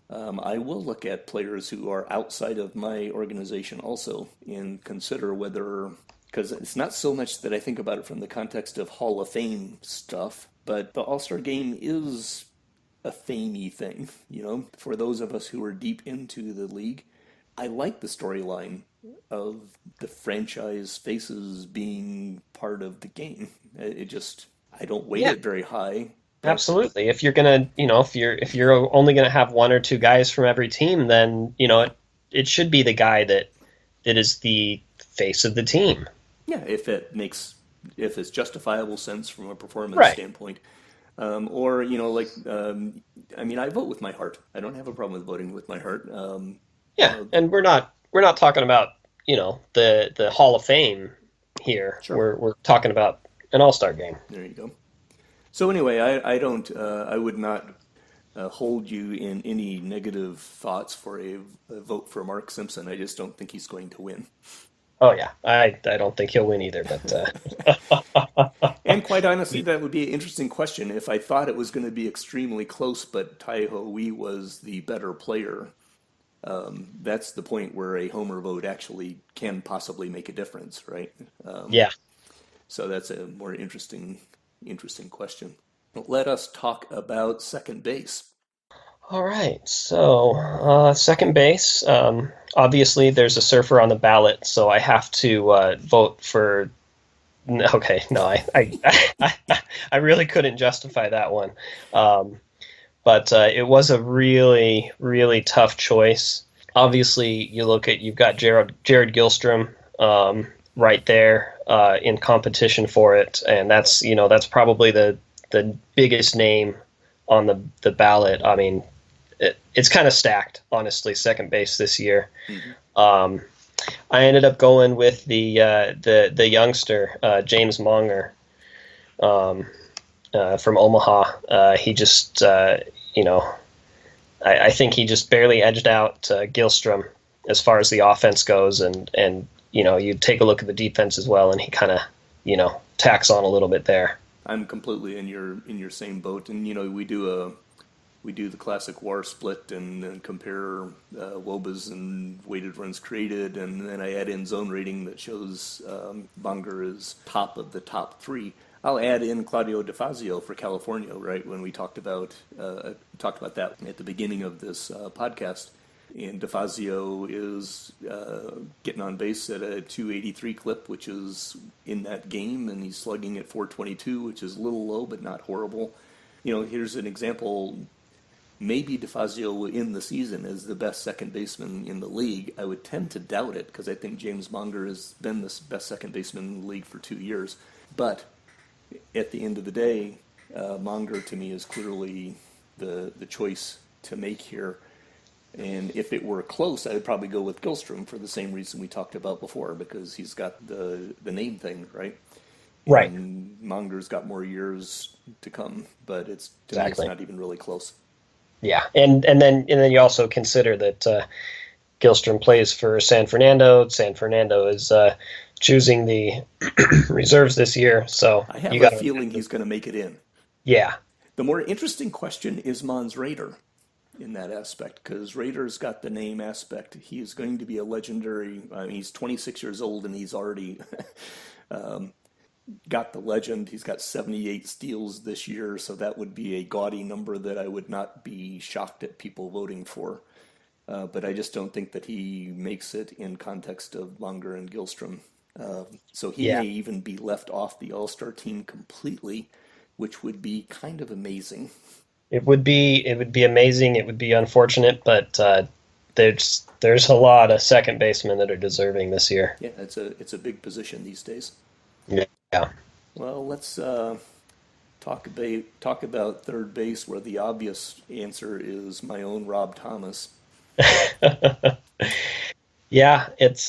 Speaker 1: I will look at players who are outside of my organization also and consider whether, because it's not so much that I think about it from the context of Hall of Fame stuff, but the All-Star game is a famey thing, for those of us who are deep into the league. I like the storyline of the franchise faces being part of the game. It just, I don't weight
Speaker 2: Yeah.
Speaker 1: it very high, but
Speaker 2: Absolutely. If you're gonna, if you're only gonna have one or two guys from every team, then it should be the guy that is the face of the team.
Speaker 1: yeah, if it's justifiable sense from a performance
Speaker 2: Right.
Speaker 1: standpoint. Or, I mean, I vote with my heart. I don't have a problem with voting with my heart.
Speaker 2: Yeah, and we're not talking about the Hall of Fame here.
Speaker 1: Sure.
Speaker 2: We're talking about an All-Star game.
Speaker 1: There you go. So anyway, I don't, I would not hold you in any negative thoughts for a vote for Mark Simpson. I just don't think he's going to win.
Speaker 2: Oh yeah, I don't think he'll win either, but
Speaker 1: And quite honestly, that would be an interesting question. If I thought it was going to be extremely close, but Taiho Wee was the better player, that's the point where a homer vote actually can possibly make a difference, right?
Speaker 2: yeah.
Speaker 1: So that's a more interesting question. Let us talk about second base.
Speaker 2: All right, so second base. Obviously, there's a surfer on the ballot, so I have to vote for. Okay, no, I really couldn't justify that one, but it was a really really tough choice. Obviously, you've got Jared Gilstrom right there in competition for it, and that's probably the biggest name on the ballot. I mean, it's kind of stacked, honestly, second base this year.
Speaker 1: Mm-hmm.
Speaker 2: I ended up going with the youngster James Monger from Omaha. He just I think he just barely edged out Gilstrom as far as the offense goes, and you take a look at the defense as well, and he kind of, tacks on a little bit there.
Speaker 1: I'm completely in your same boat, and we do the classic WAR split and compare WOBAs and weighted runs created, and then I add in zone rating that shows Monger is top of the top 3. I'll add in Claudio DeFazio for California, right? When we talked about that at the beginning of this podcast. And DeFazio is getting on base at a 283 clip, which is in that game, and he's slugging at 422, which is a little low, but not horrible. Here's an example. Maybe DeFazio in the season is the best second baseman in the league. I would tend to doubt it because I think James Monger has been the best second baseman in the league for 2 years. But at the end of the day, Monger to me is clearly the choice to make here. And if it were close, I would probably go with Gilstrom for the same reason we talked about before, because he's got the name thing, right?
Speaker 2: Right.
Speaker 1: And Monger's got more years to come, but to me, it's not even really close.
Speaker 2: Yeah, and then you also consider that Gilstrom plays for San Fernando. San Fernando is choosing the reserves this year, so
Speaker 1: I have a feeling he's going to make it in.
Speaker 2: Yeah.
Speaker 1: The more interesting question is Mons Raider in that aspect, because Rader's got the name aspect. He is going to be a legendary. He's 26 years old and he's already got the legend. He's got 78 steals this year, so that would be a gaudy number that I would not be shocked at people voting for. But I just don't think that he makes it in context of Monger and Gilstrom. So he may even be left off the All-Star team completely, which would be kind of amazing.
Speaker 2: It would be amazing. It would be unfortunate, but there's a lot of second basemen that are deserving this year.
Speaker 1: Yeah, it's a big position these days.
Speaker 2: Yeah.
Speaker 1: Well, let's talk about third base, where the obvious answer is my own Rob Thomas.
Speaker 2: Yeah, it's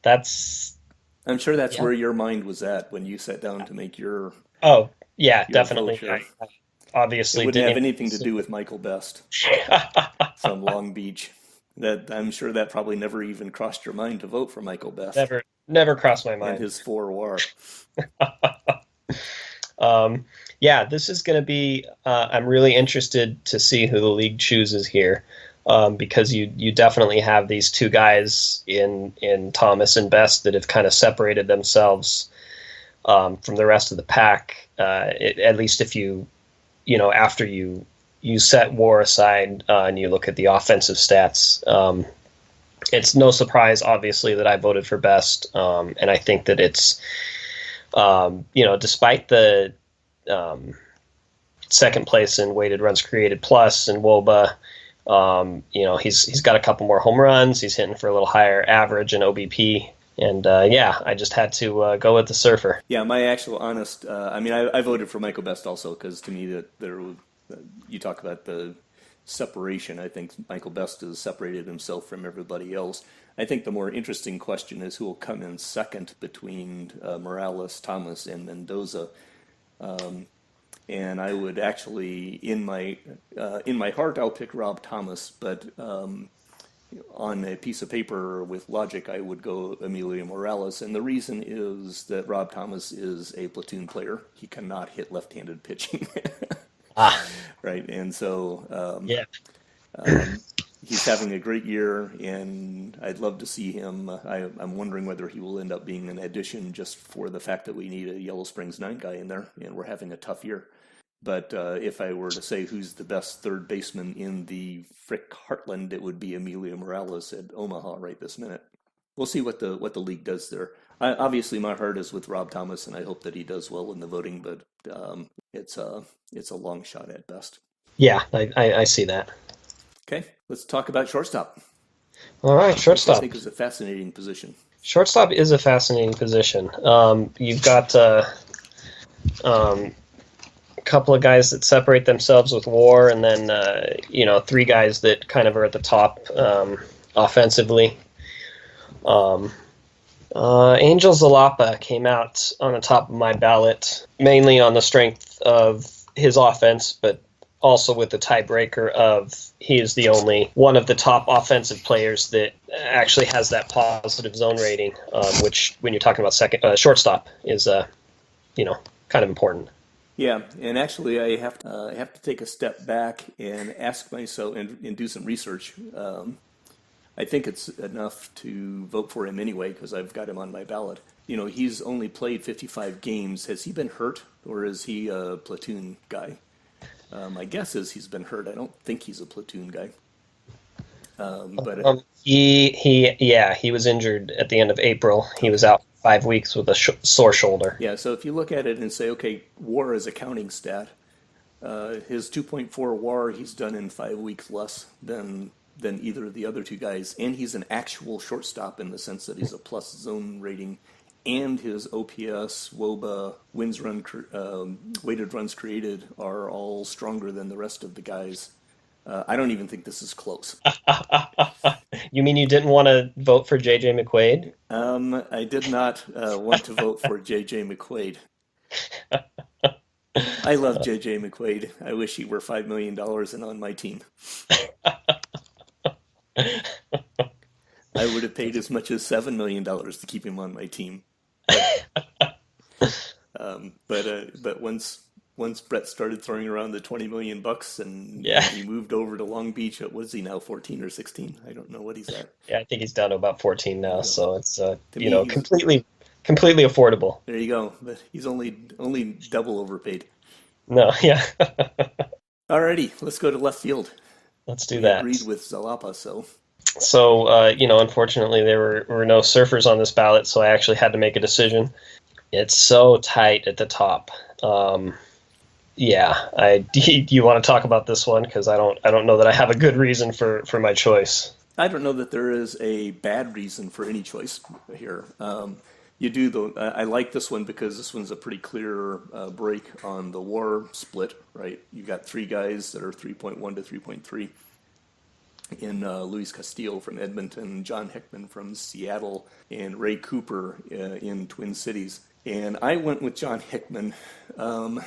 Speaker 2: that's.
Speaker 1: I'm sure that's where your mind was at when you sat down to make your.
Speaker 2: Oh yeah, definitely. I obviously,
Speaker 1: it wouldn't have anything to do with Michael Best from Long Beach. That I'm sure that probably never even crossed your mind to vote for Michael Best.
Speaker 2: Never crossed my mind.
Speaker 1: And his 4 WAR.
Speaker 2: Yeah, this is going to be. I'm really interested to see who the league chooses here, because you definitely have these two guys in Thomas and Best that have kind of separated themselves from the rest of the pack. At least if after you set WAR aside and you look at the offensive stats. It's no surprise, obviously, that I voted for Best, and I think that it's, despite the second place in weighted runs created plus and WOBA, he's got a couple more home runs. He's hitting for a little higher average in OBP, and I just had to go with the Surfer.
Speaker 1: Yeah, my actual honest, I voted for Michael Best also, because to me that you talk about the separation. I think Michael Best has separated himself from everybody else. I think the more interesting question is who will come in second between Morales, Thomas, and Mendoza. And I would actually, in my heart, I'll pick Rob Thomas, but on a piece of paper with logic, I would go Emilio Morales. And the reason is that Rob Thomas is a platoon player. He cannot hit left-handed pitching. Right, and so he's having a great year, and I'd love to see him. I'm wondering whether he will end up being an addition just for the fact that we need a Yellow Springs 9 guy in there, and we're having a tough year. But if I were to say who's the best third baseman in the Frick Heartland, it would be Emilio Morales at Omaha right this minute. We'll see what the league does there. Obviously, my heart is with Rob Thomas, and I hope that he does well in the voting, but it's a long shot at best.
Speaker 2: Yeah, I see that.
Speaker 1: Okay, let's talk about shortstop.
Speaker 2: All right, shortstop.
Speaker 1: Which I think is a fascinating position.
Speaker 2: Shortstop is a fascinating position. You've got a couple of guys that separate themselves with WAR, and then 3 guys that kind of are at the top offensively. Angel Zalapa came out on the top of my ballot, mainly on the strength of his offense, but also with the tiebreaker of he is the only one of the top offensive players that actually has that positive zone rating, which when you're talking about shortstop is kind of important.
Speaker 1: Yeah, and actually, I have to take a step back and ask myself and do some research. I think it's enough to vote for him anyway because I've got him on my ballot. He's only played 55 games. Has he been hurt, or is he a platoon guy? My guess is he's been hurt. I don't think he's a platoon guy. But
Speaker 2: he was injured at the end of April. He was out 5 weeks with a sore shoulder.
Speaker 1: Yeah, so if you look at it and say, okay, WAR is a counting stat. His 2.4 WAR he's done in 5 weeks less than either of the other two guys, and he's an actual shortstop in the sense that he's a plus zone rating, and his OPS, WOBA, weighted runs created are all stronger than the rest of the guys. I don't even think this is close.
Speaker 2: You mean you didn't want to vote for J.J. McQuaid?
Speaker 1: I did not want to vote for J.J. McQuaid. I love J.J. McQuaid. I wish he were $5 million and on my team. I would have paid as much as $7 million to keep him on my team. But once Brett started throwing around the $20 million and he moved over to Long Beach, what is he now, 14 or 16? I don't know what he's at.
Speaker 2: Yeah, I think he's down to about 14 now, so it's completely affordable.
Speaker 1: There you go. But he's only double overpaid.
Speaker 2: No, yeah.
Speaker 1: Alrighty, let's go to left field.
Speaker 2: Let's do that.
Speaker 1: Agreed with Zalapa, so.
Speaker 2: So, unfortunately, there were no surfers on this ballot, so I actually had to make a decision. It's so tight at the top. Do you want to talk about this one? Because I don't know that I have a good reason for my choice.
Speaker 1: I don't know that there is a bad reason for any choice here. You do though. I like this one because this one's a pretty clear break on the WAR split, right? You got three guys that are 3.1 to 3.3 in Luis Castillo from Edmonton, John Hickman from Seattle, and Ray Cooper in Twin Cities. And I went with John Hickman. The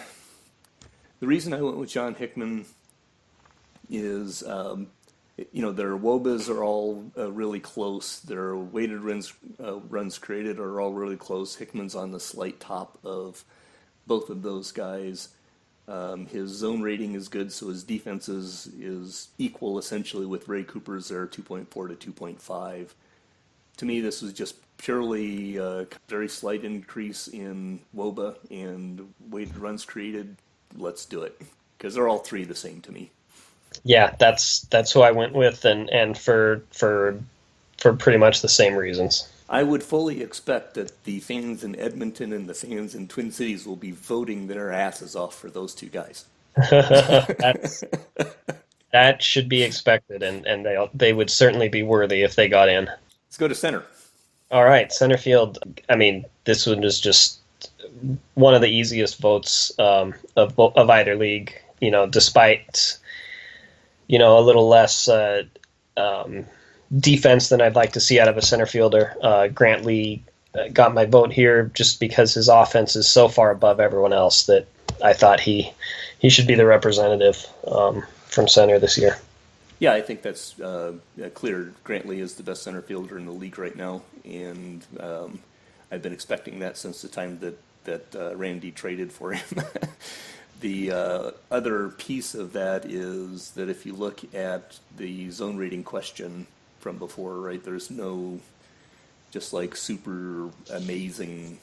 Speaker 1: reason I went with John Hickman is, their WOBAs are all really close. Their weighted runs created are all really close. Hickman's on the slight top of both of those guys. His zone rating is good, so his defense is equal essentially with Ray Cooper's. They're 2.4 to 2.5. To me, this was just purely a very slight increase in WOBA and weighted runs created. Let's do it, because they're all three the same to me.
Speaker 2: Yeah, that's who I went with, and for pretty much the same reasons.
Speaker 1: I would fully expect that the fans in Edmonton and the fans in Twin Cities will be voting their asses off for those two guys.
Speaker 2: That should be expected, and they would certainly be worthy if they got in.
Speaker 1: Let's go to center.
Speaker 2: All right, center field. I mean, this one is just one of the easiest votes of either league. Despite a little less defense than I'd like to see out of a center fielder. Grant Lee got my vote here just because his offense is so far above everyone else that I thought he should be the representative from center this year.
Speaker 1: Yeah, I think that's clear. Grant Lee is the best center fielder in the league right now, and I've been expecting that since the time that Randy traded for him. The other piece of that is that if you look at the zone rating question from before, right, there's no just like super amazing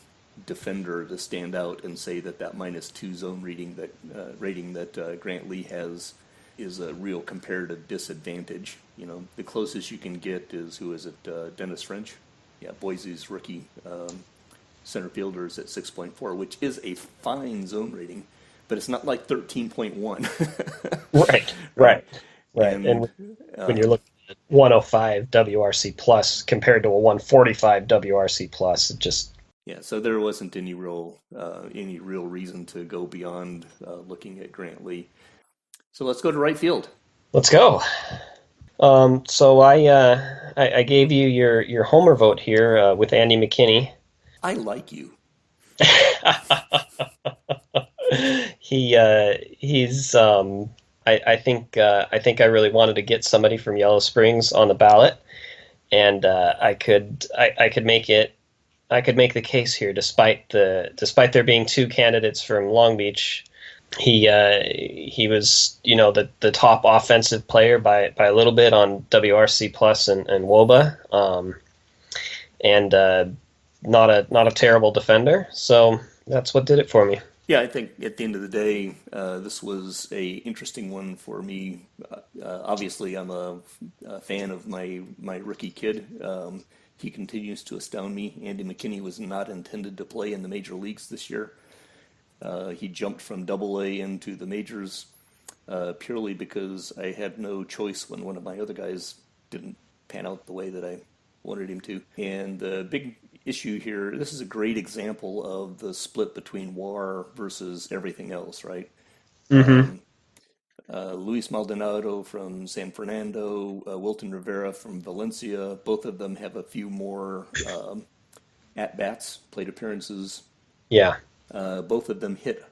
Speaker 1: defender to stand out and say that -2 zone rating that Grant Lee has is a real comparative disadvantage. The closest you can get is, who is it, Dennis French? Yeah, Boise's rookie center fielder is at 6.4, which is a fine zone rating. But it's not like 13.1.
Speaker 2: Right. And when you're looking at 105 WRC plus compared to a 145 WRC plus, it just
Speaker 1: so there wasn't any real reason to go beyond looking at Grant Lee. So let's go to right field.
Speaker 2: Let's go. So I gave you your homer vote here with Andy McKinney.
Speaker 1: I like you.
Speaker 2: I think I really wanted to get somebody from Yellow Springs on the ballot, and I could make it. I could make the case here, despite there being two candidates from Long Beach. He was, the top offensive player by a little bit on WRC Plus and WOBA, and not a terrible defender. So that's what did it for me.
Speaker 1: Yeah, I think at the end of the day, this was a interesting one for me. Obviously, I'm a fan of my rookie kid. He continues to astound me. Andy McKinney was not intended to play in the major leagues this year. He jumped from Double A into the majors purely because I had no choice when one of my other guys didn't pan out the way that I wanted him to. And the big issue here, this is a great example of the split between WAR versus everything else, right?
Speaker 2: Mm-hmm.
Speaker 1: Luis Maldonado from San Fernando, Wilton Rivera from Valencia, both of them have a few more at-bats, plate appearances.
Speaker 2: Yeah.
Speaker 1: Both of them hit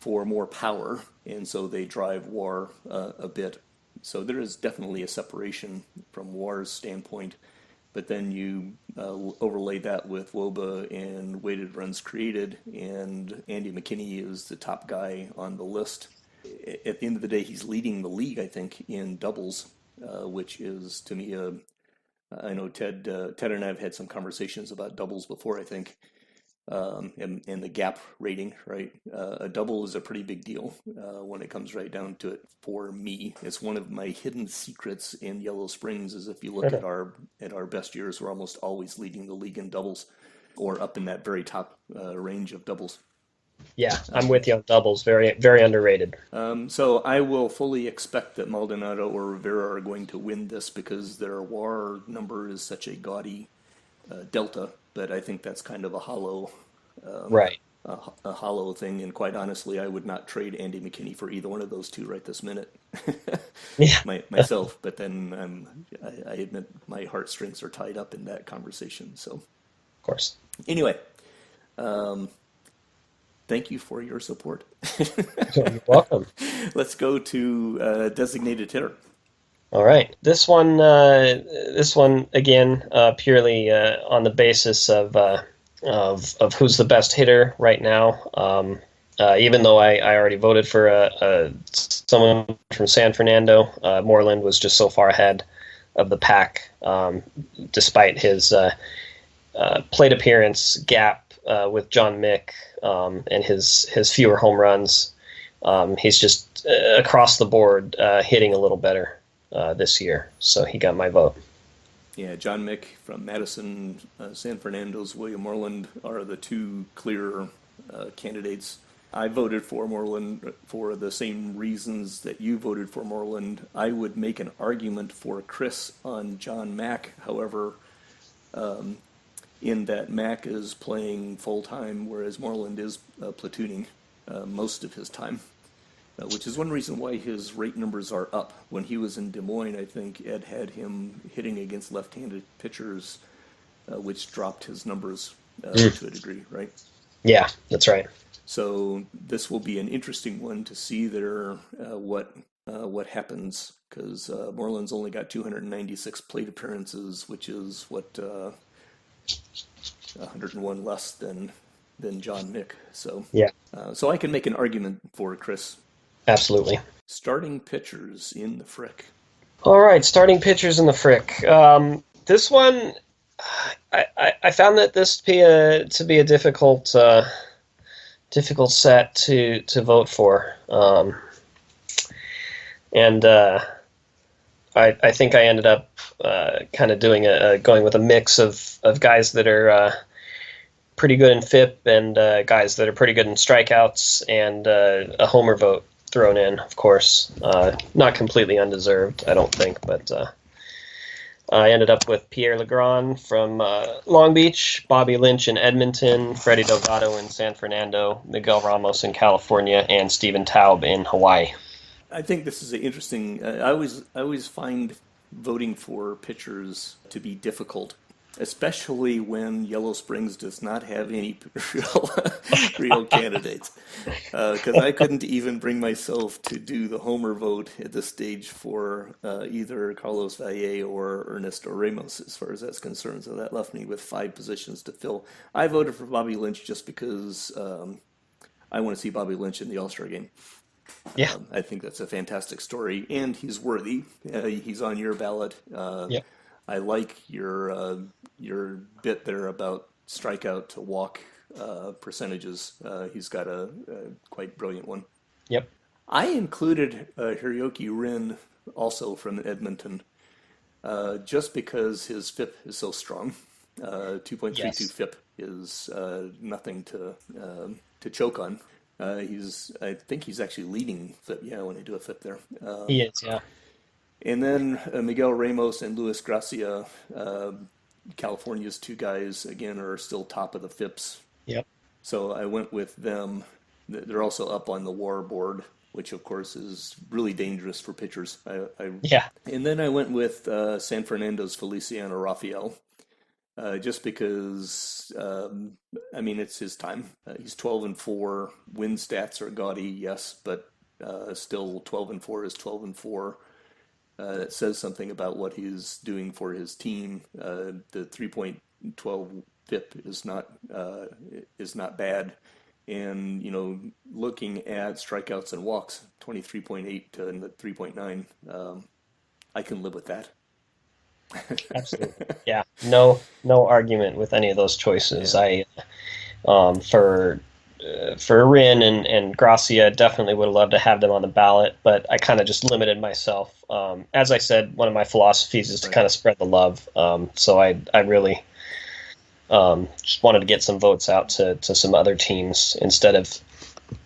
Speaker 1: for more power, and so they drive WAR a bit. So there is definitely a separation from WAR's standpoint. But then you overlay that with WOBA and weighted runs created, and Andy McKinney is the top guy on the list. At the end of the day, he's leading the league, I think, in doubles, which is, to me, I know Ted and I have had some conversations about doubles before, I think, and the gap rating, right? A double is a pretty big deal when it comes right down to it for me. It's one of my hidden secrets in Yellow Springs is if you look at our best years, we're almost always leading the league in doubles or up in that very top range of doubles.
Speaker 2: Yeah, I'm with you on doubles. Very, very underrated.
Speaker 1: So I will fully expect that Maldonado or Rivera are going to win this because their WAR number is such a gaudy delta, but I think that's kind of a hollow,
Speaker 2: Right.
Speaker 1: a hollow thing. And quite honestly, I would not trade Andy McKinney for either one of those two right this minute,
Speaker 2: Yeah.
Speaker 1: myself. But then I admit my heartstrings are tied up in that conversation. So
Speaker 2: Of course.
Speaker 1: anyway, thank you for your support.
Speaker 2: You're welcome.
Speaker 1: Let's go to designated hitter.
Speaker 2: All right. This one again, purely on the basis of who's the best hitter right now. Even though I already voted for someone from San Fernando, Moreland was just so far ahead of the pack, despite his plate appearance gap with John Mick and his fewer home runs. He's just across the board hitting a little better this year, so he got my vote.
Speaker 1: Yeah, John Mick from Madison, San Fernando's William Moreland are the two clear candidates. I voted for Moreland for the same reasons that you voted for Moreland. I would make an argument for Chris on John Mack, however, in that Mack is playing full-time, whereas Moreland is platooning most of his time. Which is one reason why his rate numbers are up. When he was in Des Moines, I think Ed had him hitting against left-handed pitchers, which dropped his numbers to a degree, right?
Speaker 2: Yeah, that's right.
Speaker 1: So this will be an interesting one to see there what happens, because Moreland's only got 296 plate appearances, which is 101 less than John Mick. So
Speaker 2: yeah,
Speaker 1: so I can make an argument for Chris.
Speaker 2: Absolutely.
Speaker 1: Starting pitchers in the Frick.
Speaker 2: All right, starting pitchers in the Frick. This one, I found that this to be a difficult set to vote for, and I think I ended up kind of going with a mix of guys that are pretty good in FIP and guys that are pretty good in strikeouts, and a homer vote thrown in, of course. Not completely undeserved, I don't think, but I ended up with Pierre Legrand from Long Beach, Bobby Lynch in Edmonton, Freddie Delgado in San Fernando, Miguel Ramos in California, and Stephen Taub in Hawaii.
Speaker 1: I think this is interesting. I always find voting for pitchers to be difficult especially when Yellow Springs does not have any real, real candidates. Because I couldn't even bring myself to do the Homer vote at this stage for either Carlos Valle or Ernesto Ramos, as far as that's concerned. So that left me with 5 positions to fill. I voted for Bobby Lynch just because I want to see Bobby Lynch in the All-Star game.
Speaker 2: Yeah.
Speaker 1: I think that's a fantastic story, and he's worthy. He's on your ballot.
Speaker 2: Yep.
Speaker 1: I like your bit there about strikeout to walk percentages. He's got a quite brilliant one.
Speaker 2: Yep.
Speaker 1: I included Hiroki Rin also from Edmonton, just because his FIP is so strong. 2.32
Speaker 2: Yes.
Speaker 1: FIP is nothing to choke on. I think he's actually leading FIP. Yeah, when I do a FIP there.
Speaker 2: He is. Yeah.
Speaker 1: And then Miguel Ramos and Luis Gracia, California's 2 guys, again, are still top of the FIPS.
Speaker 2: Yep.
Speaker 1: So I went with them. They're also up on the WAR board, which of course is really dangerous for pitchers.
Speaker 2: Yeah.
Speaker 1: And then I went with San Fernando's Feliciano Rafael, just because, I mean, it's his time. He's 12-4. Win stats are gaudy, yes, but still 12-4 is 12-4. That says something about what he's doing for his team. The 3.12 FIP is not bad, and looking at strikeouts and walks, 23.8 to 3.9, I can live with that.
Speaker 2: Absolutely. Yeah. No argument with any of those choices.
Speaker 1: Yeah.
Speaker 2: I for Rin and Gracia, definitely would have loved to have them on the ballot, but I kind of just limited myself. As I said, one of my philosophies is to
Speaker 1: Right.
Speaker 2: kind of spread the love. So I really just wanted to get some votes out to some other teams instead of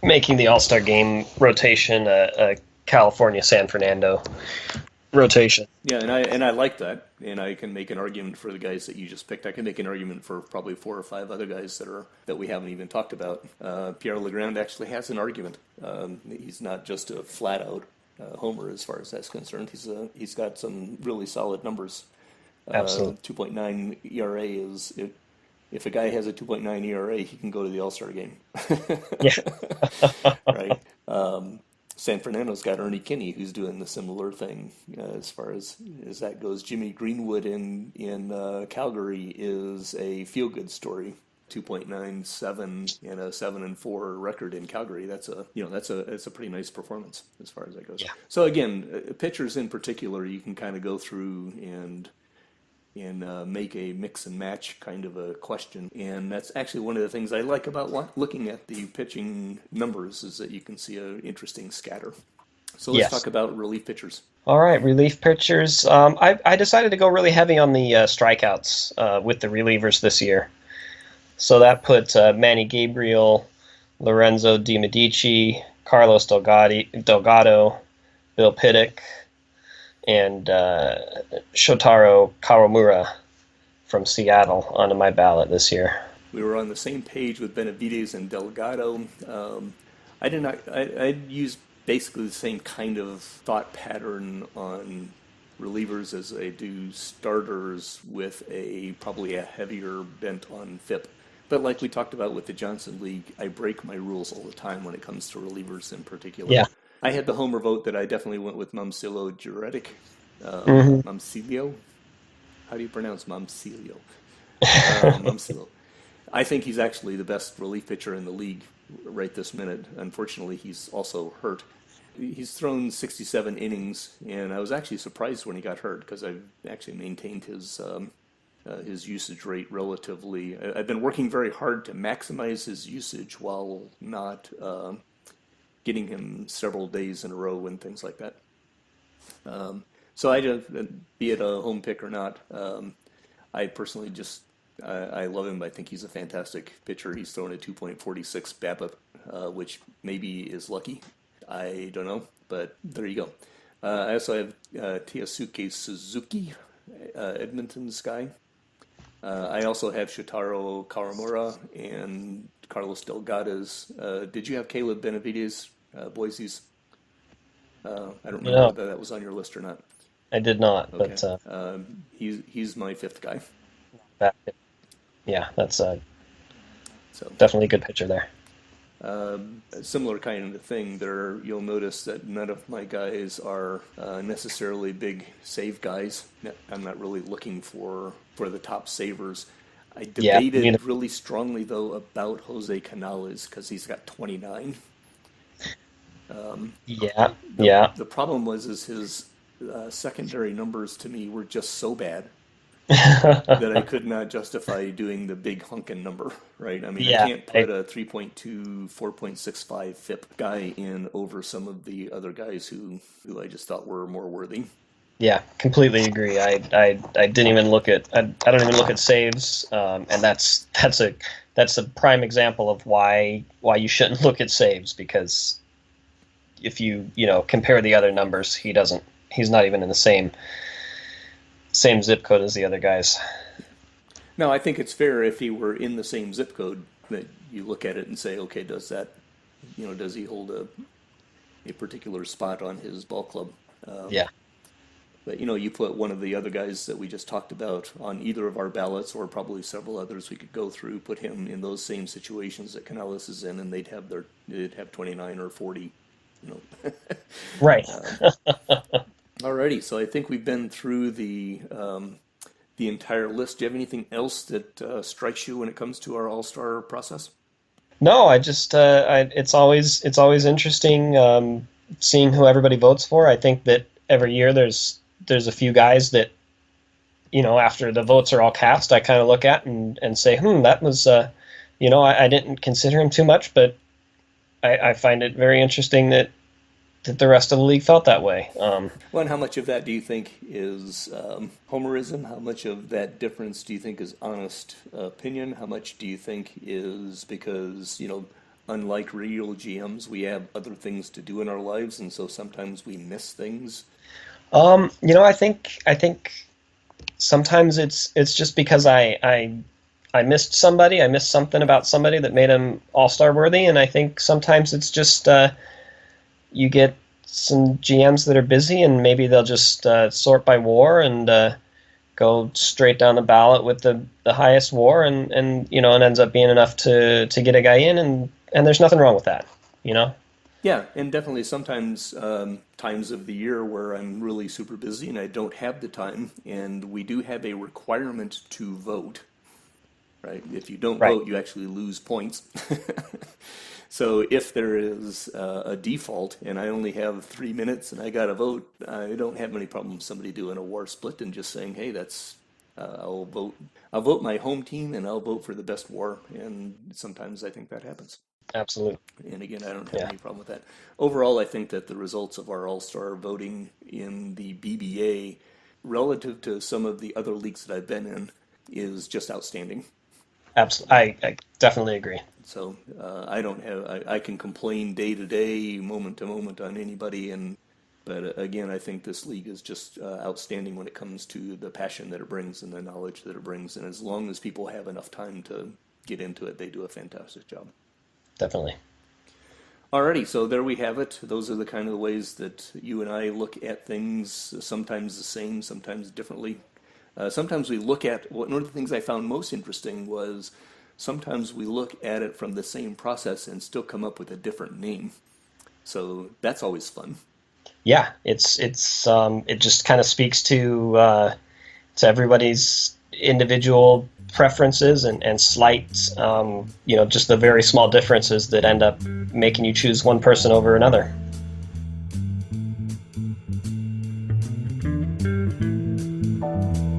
Speaker 2: making the All-Star game rotation a California San Fernando rotation.
Speaker 1: Yeah, and I like that, and I can make an argument for the guys that you just picked. I can make an argument for probably 4 or 5 other guys that we haven't even talked about. Pierre Legrand actually has an argument. He's not just a flat out homer as far as that's concerned. He's got some really solid numbers.
Speaker 2: Absolutely.
Speaker 1: 2.9 ERA is if a guy has a 2.9 ERA, he can go to the All-Star game.
Speaker 2: Yeah.
Speaker 1: Right. San Fernando's got Ernie Kinney, who's doing the similar thing as far as that goes. Jimmy Greenwood in Calgary is a feel-good story. 2.97 and a 7-4 record in Calgary. That's a pretty nice performance as far as that goes.
Speaker 2: Yeah.
Speaker 1: So again, pitchers in particular, you can kind of go through and make a mix and match kind of a question. And that's actually one of the things I like about looking at the pitching numbers is that you can see an interesting scatter. So let's
Speaker 2: Yes.
Speaker 1: talk about relief pitchers.
Speaker 2: All right, relief pitchers. I decided to go really heavy on the strikeouts with the relievers this year. So that put Manny Gabriel, Lorenzo Di Medici, Carlos Delgado, Bill Piddick, and Shotaro Kawamura from Seattle onto my ballot this year.
Speaker 1: We were on the same page with Benavides and Delgado. I used basically the same kind of thought pattern on relievers as I do starters, with probably a heavier bent on FIP. But like we talked about with the Johnson League, I break my rules all the time when it comes to relievers in particular.
Speaker 2: Yeah.
Speaker 1: I had the homer vote that I definitely went with Momcilo Juretic. Momcilio? How do you pronounce Momcilio? Momcilo. I think he's actually the best relief pitcher in the league right this minute. Unfortunately, he's also hurt. He's thrown 67 innings, and I was actually surprised when he got hurt because I've actually maintained his usage rate relatively. I've been working very hard to maximize his usage while not getting him several days in a row and things like that. So be it a home pick or not, I personally I love him. I think he's a fantastic pitcher. He's thrown a 2.46 BABIP, which maybe is lucky. I don't know, but there you go. I also have Teisuke Suzuki, Edmonton's guy. I also have Shotaro Kawamura and Carlos Delgado's. Did you have Caleb Benavides, Boise's? I don't remember whether that was on your list or not.
Speaker 2: I did not,
Speaker 1: Okay.
Speaker 2: but
Speaker 1: He's my 5th guy.
Speaker 2: That, yeah, that's
Speaker 1: So
Speaker 2: definitely a good picture there.
Speaker 1: a similar kind of thing there. You'll notice that none of my guys are necessarily big save guys. I'm not really looking for the top savers. I
Speaker 2: Yeah, me neither.
Speaker 1: debated really strongly though about Jose Canales because he's got 29.
Speaker 2: Yeah,
Speaker 1: the
Speaker 2: yeah.
Speaker 1: The problem was is his secondary numbers to me were just so bad that I could not justify doing the big hunkin' number, right? I mean, I
Speaker 2: Yeah,
Speaker 1: can't put a 3.2, 4.65 FIP guy in over some of the other guys who I just thought were more worthy.
Speaker 2: yeah, completely agree. I didn't even look at I don't even look at saves, and that's a prime example of why you shouldn't look at saves because if you compare the other numbers, he's not even in the same zip code as the other guys.
Speaker 1: Now, I think it's fair if he were in the same zip code that you look at it and say, okay, does that, does he hold a particular spot on his ball club?
Speaker 2: Yeah,
Speaker 1: But you put one of the other guys that we just talked about on either of our ballots, or probably several others we could go through, put him in those same situations that Canales is in, and they'd have 29 or 40. You know.
Speaker 2: right.
Speaker 1: Alrighty, so I think we've been through the entire list. Do you have anything else that strikes you when it comes to our All-Star process?
Speaker 2: No, it's always interesting seeing who everybody votes for. I think that every year there's a few guys that after the votes are all cast, I kind of look at and say, that was I didn't consider him too much, but I find it very interesting that the rest of the league felt that way.
Speaker 1: Well, and how much of that do you think is homerism? How much of that difference do you think is honest opinion? How much do you think is because, unlike real GMs, we have other things to do in our lives, and so sometimes we miss things?
Speaker 2: I think sometimes it's just because I missed somebody, I missed something about somebody that made him all-star worthy, and I think sometimes it's just you get some GMs that are busy and maybe they'll just sort by WAR and go straight down the ballot with the highest WAR and ends up being enough to get a guy in and there's nothing wrong with that.
Speaker 1: Yeah, and definitely sometimes times of the year where I'm really super busy and I don't have the time, and we do have a requirement to vote, right? If you don't
Speaker 2: Right.
Speaker 1: vote, you actually lose points. So if there is a default and I only have 3 minutes and I got to vote, I don't have any problem with somebody doing a war split and just saying, "Hey, that's I'll vote. I'll vote my home team and I'll vote for the best war." And sometimes I think that happens.
Speaker 2: Absolutely.
Speaker 1: And again, I don't have
Speaker 2: Yeah.
Speaker 1: any problem with that. Overall, I think that the results of our All-Star voting in the BBA, relative to some of the other leagues that I've been in, is just outstanding.
Speaker 2: Absolutely. I definitely agree.
Speaker 1: So I don't have I can complain day to day, moment to moment on anybody, but again, I think this league is just outstanding when it comes to the passion that it brings and the knowledge that it brings. And as long as people have enough time to get into it, they do a fantastic job.
Speaker 2: Definitely.
Speaker 1: Alrighty, so there we have it. Those are the kind of ways that you and I look at things, sometimes the same, sometimes differently. Sometimes we look at, one of the things I found most interesting was sometimes we look at it from the same process and still come up with a different name. So that's always fun.
Speaker 2: Yeah, it just kind of speaks to everybody's individual preferences and slight just the very small differences that end up making you choose one person over another.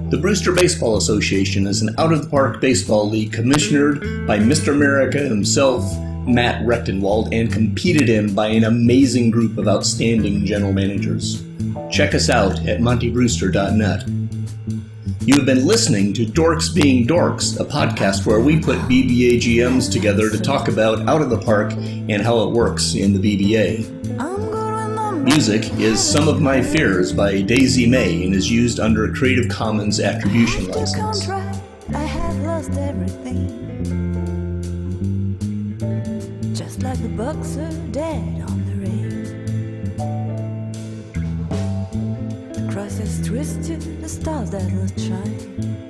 Speaker 1: The Brewster Baseball Association is an out-of-the-park baseball league commissionered by Mr. America himself, Matt Rechtenwald, and competed in by an amazing group of outstanding general managers. Check us out at montybrewster.net. You have been listening to Dorks Being Dorks, a podcast where we put BBA GMs together to talk about Out of the Park and how it works in the BBA. Music is Some of My Fears by Daisy May and is used under a Creative Commons Attribution license.
Speaker 3: I have lost everything. Just like the bucks are dead on the range. The cross has twisted, the stars that will shine.